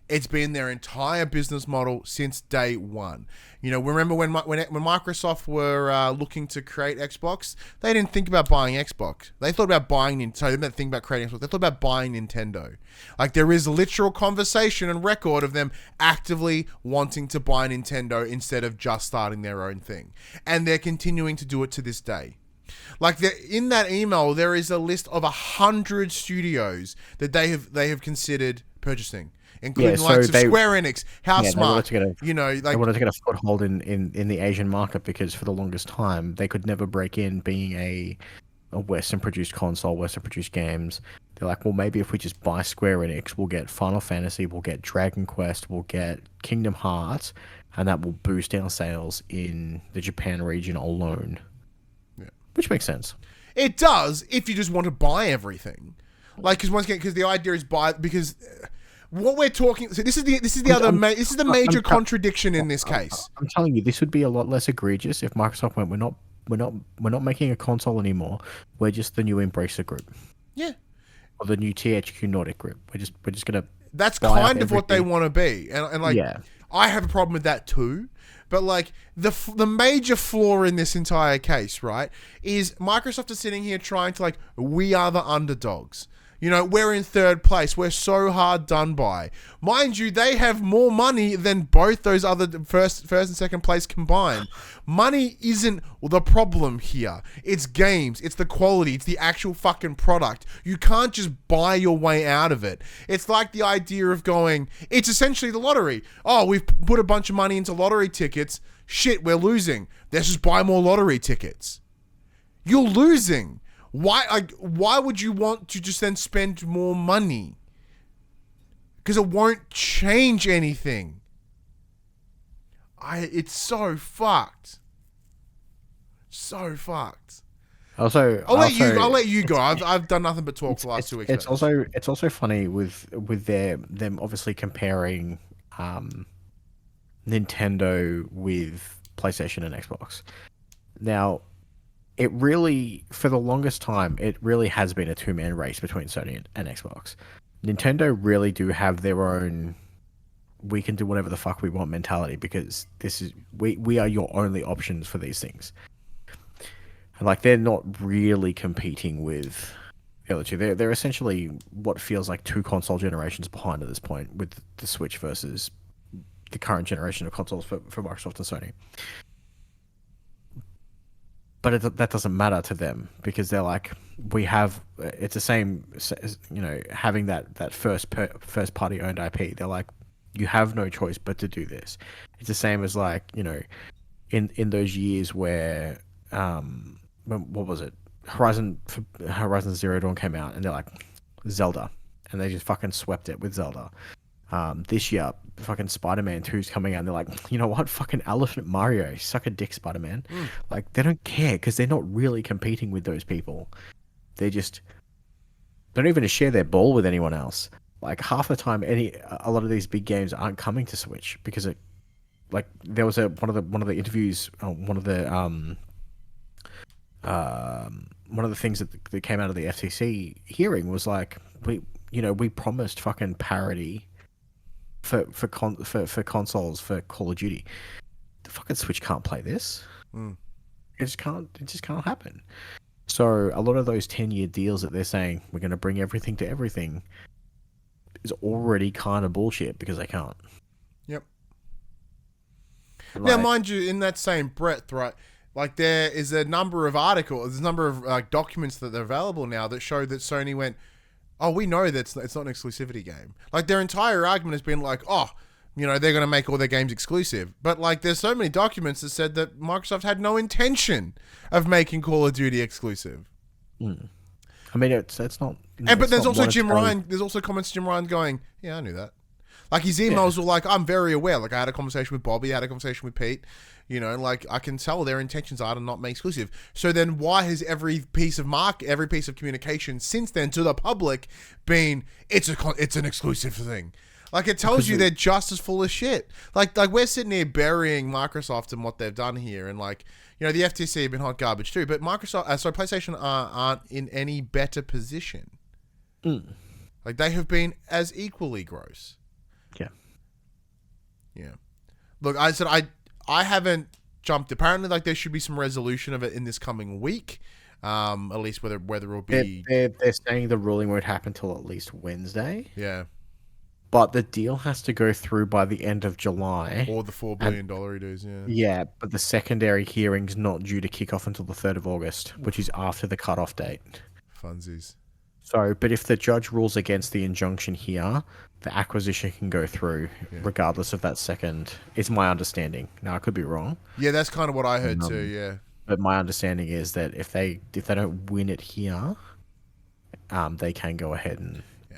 It's been their entire business model since day one. You know, remember when Microsoft were looking to create Xbox, they didn't think about buying Xbox. They thought about buying Nintendo. They didn't think about creating Xbox. They thought about buying Nintendo. Like, there is literal conversation and record of them actively wanting to buy Nintendo instead of just starting their own thing. And they're continuing to do it to this day. Like, in that email, there is a list of 100 studios that they have considered purchasing, including the likes of Square Enix, Smart, they wanted to get a foothold in the Asian market because for the longest time they could never break in being a Western-produced console, Western-produced games. They're like, well, maybe if we just buy Square Enix, we'll get Final Fantasy, we'll get Dragon Quest, we'll get Kingdom Hearts, and that will boost our sales in the Japan region alone. Yeah. Which makes sense. It does if you just want to buy everything. Like, because the idea is because what we're talking. So this is the major contradiction in this case. I'm telling you, this would be a lot less egregious if Microsoft went, we're not making a console anymore. We're just the new Embracer Group. Yeah. Or the new THQ Nordic Group. We're just gonna. That's kind of what they want to be, and like, yeah. I have a problem with that too. But like the major flaw in this entire case, right, is Microsoft is sitting here trying to, like, we are the underdogs. You know, we're in third place. We're so hard done by. Mind you, they have more money than both those other first and second place combined. Money isn't the problem here. It's games. It's the quality. It's the actual fucking product. You can't just buy your way out of it. It's like the idea of going, it's essentially the lottery. Oh, we've put a bunch of money into lottery tickets. Shit, we're losing. Let's just buy more lottery tickets. You're losing. Why would you want to just then spend more money? Because it won't change anything. It's so fucked. So fucked. Also, I'll let you go. I've done nothing but talk for the last 2 weeks. It's also funny with them obviously comparing Nintendo with PlayStation and Xbox. Now, it really, for the longest time, it really has been a two-man race between Sony and Xbox. Nintendo really do have their own, we can do whatever the fuck we want mentality because we are your only options for these things. And like, they're not really competing with the other two. They're essentially what feels like two console generations behind at this point, with the Switch versus the current generation of consoles for Microsoft and Sony. But that doesn't matter to them because they're like, it's the same, you know, having that first party owned IP. They're like, you have no choice but to do this. It's the same as, like, you know, in those years where, what was it? Horizon Zero Dawn came out and they're like, Zelda. And they just fucking swept it with Zelda. This year, fucking Spider-Man 2's coming out and they're like, you know what, fucking Elephant Mario, suck a dick, Spider-Man. Like, they don't care because they're not really competing with those people. They don't even share their ball with anyone else. Like, half the time, a lot of these big games aren't coming to Switch because there was one of the interviews, one of the one of the things that came out of the FTC hearing was like, we promised fucking parity for consoles for Call of Duty. The fucking Switch can't play this. It just can't happen. So a lot of those 10-year deals that they're saying we're going to bring everything to everything is already kind of bullshit because they can't. Yep. Like, now, mind you, in that same breadth, right? Like there is a number of articles, there's a number of documents that are available now that show that Sony went, oh, we know that it's not an exclusivity game. Like their entire argument has been like, oh, they're going to make all their games exclusive. But like there's so many documents that said that Microsoft had no intention of making Call of Duty exclusive. I mean, it's not. But there's also Jim Ryan. There's also comments Jim Ryan going, yeah, I knew that. Like his emails were like, I'm very aware. Like I had a conversation with Bobby, I had a conversation with Pete. Like I can tell their intentions are to not make exclusive. So then why has every piece of communication since then to the public been it's an exclusive thing? Like it tells you they're just as full of shit. Like we're sitting here burying Microsoft and what they've done here, and like the FTC have been hot garbage too. But PlayStation aren't in any better position. Like they have been as equally gross. Yeah. Look, I said I haven't jumped. Apparently, like there should be some resolution of it in this coming week. At least whether it'll be. They're saying the ruling won't happen till at least Wednesday. Yeah. But the deal has to go through by the end of July. Or the $4 billion he does, yeah. Yeah, but the secondary hearing's not due to kick off until the 3rd of August, which is after the cutoff date. Funsies. So, but if the judge rules against the injunction here, the acquisition can go through regardless of that second. It's my understanding. Now, I could be wrong. Yeah, that's kind of what I heard too, yeah. But my understanding is that if they don't win it here, they can go ahead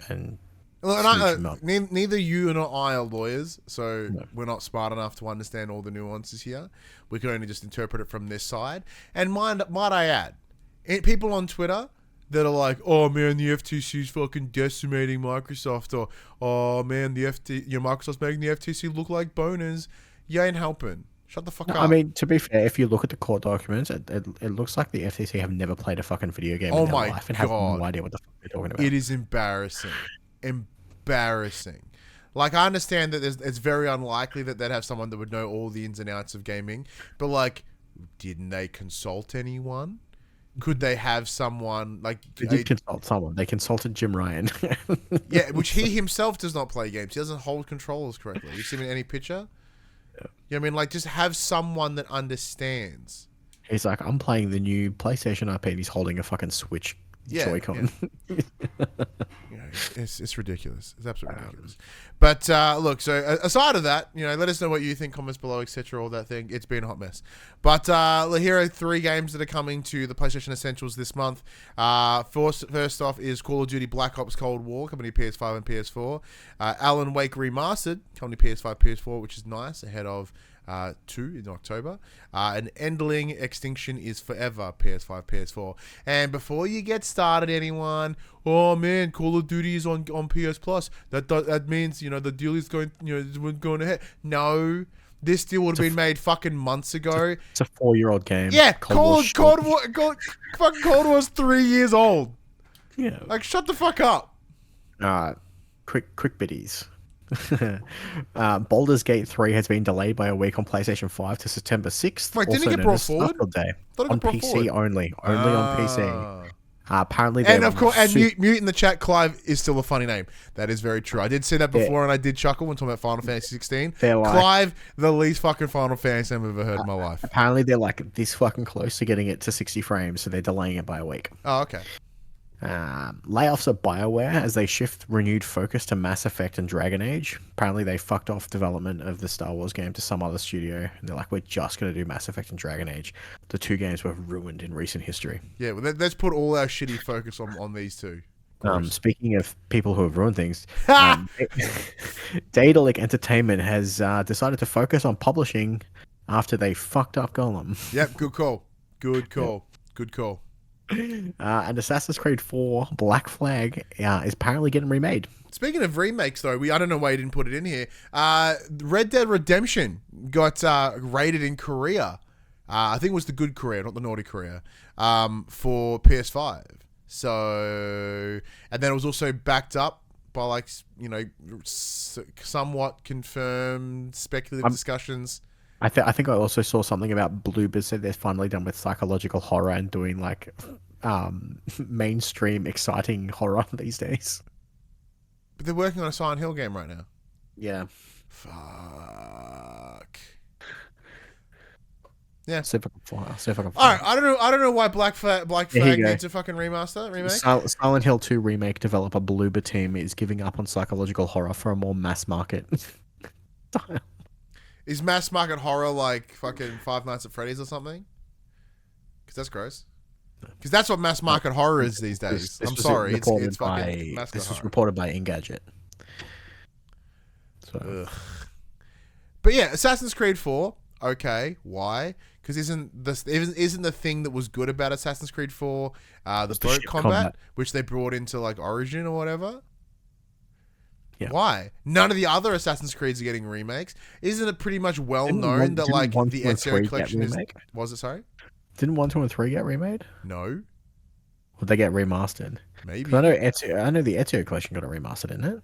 and neither you nor I are lawyers, so we're not smart enough to understand all the nuances here. We can only just interpret it from this side. And might I add, people on Twitter that are like, oh man, the FTC's fucking decimating Microsoft, or oh man, Microsoft's making the FTC look like boners. You ain't helping. Shut the fuck up. I mean, to be fair, if you look at the court documents, it looks like the FTC have never played a fucking video game in their life and have no idea what the fuck they're talking about. It is embarrassing. Embarrassing. Like, I understand that it's very unlikely that they'd have someone that would know all the ins and outs of gaming, but like, didn't they consult anyone? Could they have someone like... They did consult someone. They consulted Jim Ryan. Yeah, which he himself does not play games. He doesn't hold controllers correctly. You see him in any picture? Yeah. You know what I mean? Like, just have someone that understands. He's like, I'm playing the new PlayStation IP and he's holding a fucking Switch Joy-Con. Yeah. It's ridiculous. It's absolutely ridiculous. But look, so aside of that, let us know what you think, comments below, etc. All that thing. It's been a hot mess. But here are 3 games that are coming to the PlayStation Essentials this month. First off is Call of Duty Black Ops Cold War, coming to PS5 and PS4. Alan Wake Remastered, coming to PS5, PS4, which is nice, ahead of 2 in October. And Endling Extinction is Forever, PS5, PS4. And before you get started, anyone, oh man, Call of Duty is on PS Plus. That means the deal is going ahead. No, this deal would have been made fucking months ago. It's a 4-year-old game. Yeah, Cold War's 3 years old. Yeah, like shut the fuck up. Quick biddies. Baldur's Gate 3 has been delayed by a week on PlayStation 5 to September 6th. Wait, didn't it get brought forward? On PC only. Only on PC. Apparently, and of course, and mute in the chat. Clive is still a funny name. That is very true. I did see that before, and I did chuckle when talking about Final Fantasy 16. Clive, the least fucking Final Fantasy name I've ever heard in my life. Apparently, they're like this fucking close to getting it to 60 frames, so they're delaying it by a week. Oh, okay. Layoffs at BioWare as they shift renewed focus to Mass Effect and Dragon Age. Apparently, they fucked off development of the Star Wars game to some other studio, and they're like, we're just going to do Mass Effect and Dragon Age. The 2 games were ruined in recent history. Yeah, well, let's put all our shitty focus on these 2. Speaking of people who have ruined things, Daedalic Entertainment has decided to focus on publishing after they fucked up Golem. Yep, good call. Good call. Yep. Good call. And Assassin's Creed 4 Black Flag is apparently getting remade. Speaking of remakes, though, I don't know why you didn't put it in here. Red Dead Redemption got rated in Korea I think it was the good career, not the naughty career, for PS5. So, and then it was also backed up by like, you know, somewhat confirmed speculative discussions. I think I also saw something about Bloobers said they're finally done with psychological horror and doing like mainstream exciting horror these days. But they're working on a Silent Hill game right now. Yeah. Fuck. Yeah. See if I can All right. I don't know why Black Flag needs a fucking remake. Silent Hill 2 remake developer Bloober team is giving up on psychological horror for a more mass market style. Is mass market horror like fucking Five Nights at Freddy's or something? Because that's gross. Because that's what mass market horror is these days. I'm sorry, it's fucking mass market horror. This was reported by Engadget. So. But yeah, Assassin's Creed 4. Okay, why? Because isn't the thing that was good about Assassin's Creed 4 the boat combat, which they brought into like Origin or whatever? Yeah. Why? None of the other Assassin's Creeds are getting remakes. Isn't it pretty much well known that like the Ezio collection is? Was it? Sorry. Didn't 1, 2, and 3 get remade? No. Would they get remastered? Maybe. I know the Ezio collection got a remaster, didn't it?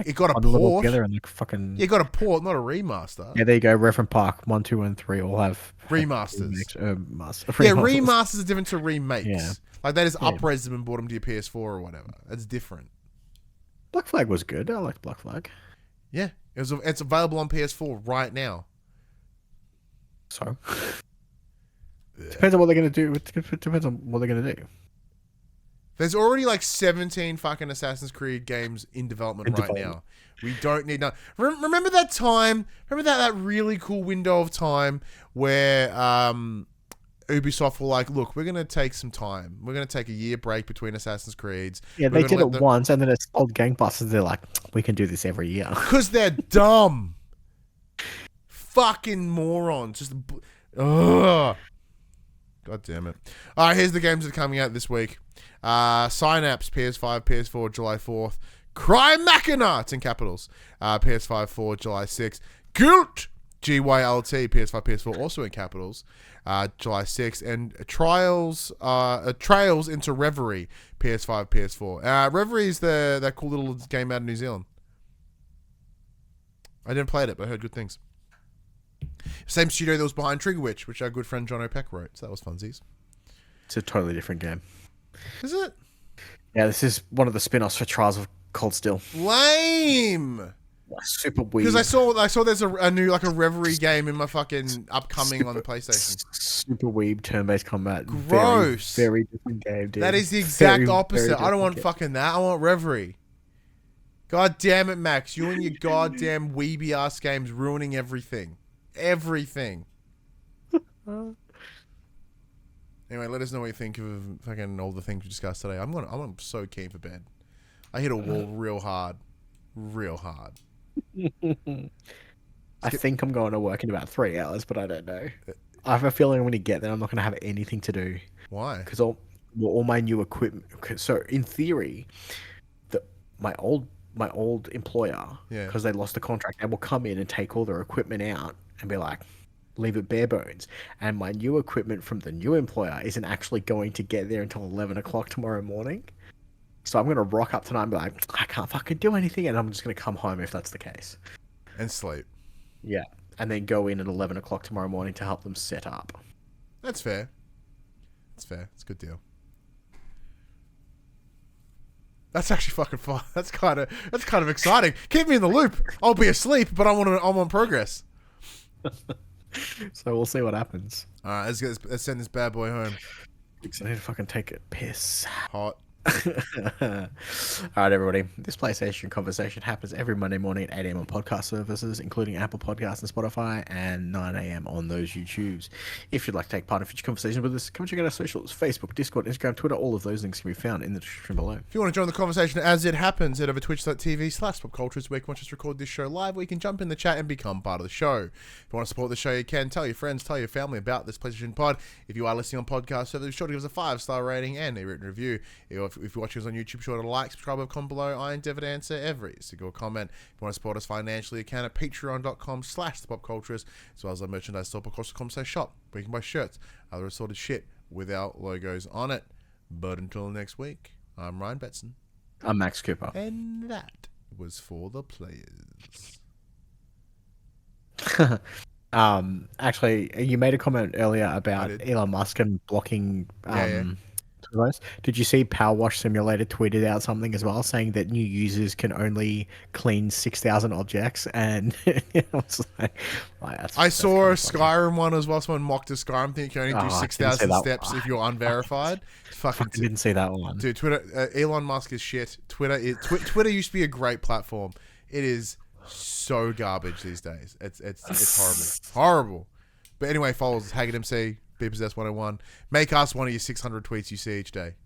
It got a port. Together and like fucking... Yeah, it got a port, not a remaster. Yeah, there you go. Reverend Park 1, 2, and 3 all have remasters. Remasters. Yeah, remasters are different to remakes. Yeah. Like they just up-res them and bought them to your PS4 or whatever. That's different. Black Flag was good. I liked Black Flag. Yeah, it's available on PS4 right now. So depends on what they're gonna do. It depends on what they're gonna do. There's already like 17 fucking Assassin's Creed games in development now. We don't need no. Remember that time? Remember that really cool window of time where Ubisoft were like, look, we're going to take some time. We're going to take a year break between Assassin's Creeds. Yeah, they did it once, and then it's old gangbusters. They're like, we can do this every year. Because they're dumb. Fucking morons. Just, ugh. God damn it. All right, here's the games that are coming out this week. Synapse, PS5, PS4, July 4th. Cry Machina, it's in capitals. PS5, 4, July 6th. Guilt, GYLT, PS5, PS4, also in capitals. July 6th, and Trails into Reverie, PS5, PS4. Reverie is that cool little game out of New Zealand. I didn't play it, but I heard good things. Same studio that was behind Trigger Witch, which our good friend John O'Peck wrote, so that was funsies. It's a totally different game. Is it? Yeah, this is one of the spin-offs for Trials of Cold Steel. Lame! Super weird. Because I saw there's a new like a Reverie game in my fucking upcoming on the PlayStation. Super weeb turn-based combat. Gross. Very different game, dude. That is the exact opposite. I don't want fucking that. I want Reverie. God damn it, Max. You and your goddamn weeby ass games ruining everything. Everything. Anyway, let us know what you think of fucking all the things we discussed today. I'm so keen for bed. I hit a wall real hard. Real hard. I think I'm going to work in about 3 hours, but I don't know. I have a feeling when you get there, I'm not going to have anything to do. Why? Because all my new equipment. So in theory, my old employer, because they lost the contract, they will come in and take all their equipment out and be like, leave it bare bones. And my new equipment from the new employer isn't actually going to get there until 11 o'clock tomorrow morning. So I'm going to rock up tonight and be like, I can't fucking do anything. And I'm just going to come home if that's the case. And sleep. Yeah. And then go in at 11 o'clock tomorrow morning to help them set up. That's fair. That's fair. It's a good deal. That's actually fucking fun. That's kind of exciting. Keep me in the loop. I'll be asleep, but I'm on progress. So we'll see what happens. All right, let's send this bad boy home. I need to fucking take a piss. Hot. All right, everybody. This PlayStation conversation happens every Monday morning at 8 a.m. on podcast services, including Apple Podcasts and Spotify, and 9 a.m. on those YouTubes. If you'd like to take part in future conversations with us, come check out our socials: Facebook, Discord, Instagram, Twitter. All of those links can be found in the description below. If you want to join the conversation as it happens, head over to twitch.tv/PopCulturists, where you can watch us record this show live, where you can jump in the chat and become part of the show. If you want to support the show, you can. Tell your friends, tell your family about this PlayStation Pod. If you are listening on podcast service, be sure to give us a 5-star rating and a written review. If if you're watching us on YouTube, be sure to like, subscribe, comment below. I endeavour to answer every single comment. If you want to support us financially, you can at patreon.com/thepopculturist, as well as our merchandise store, popculturist.com/shop, where you can buy shirts, other assorted shit with our logos on it. But until next week, I'm Ryan Betson. I'm Max Cooper. And that was for the players. Actually, you made a comment earlier about Elon Musk and blocking Tweetos. Did you see Power Wash Simulator tweeted out something as well, saying that new users can only clean 6,000 objects? And I was like, I saw a Skyrim one as well. Someone mocked a Skyrim thing. You can only do 6,000 steps if you're unverified. I didn't see that one. Dude, Twitter, Elon Musk is shit. Twitter used to be a great platform. It is so garbage these days. It's horrible. But anyway, follow us, HaggardMC, BePossessed 101. Make us one of your 600 tweets you see each day.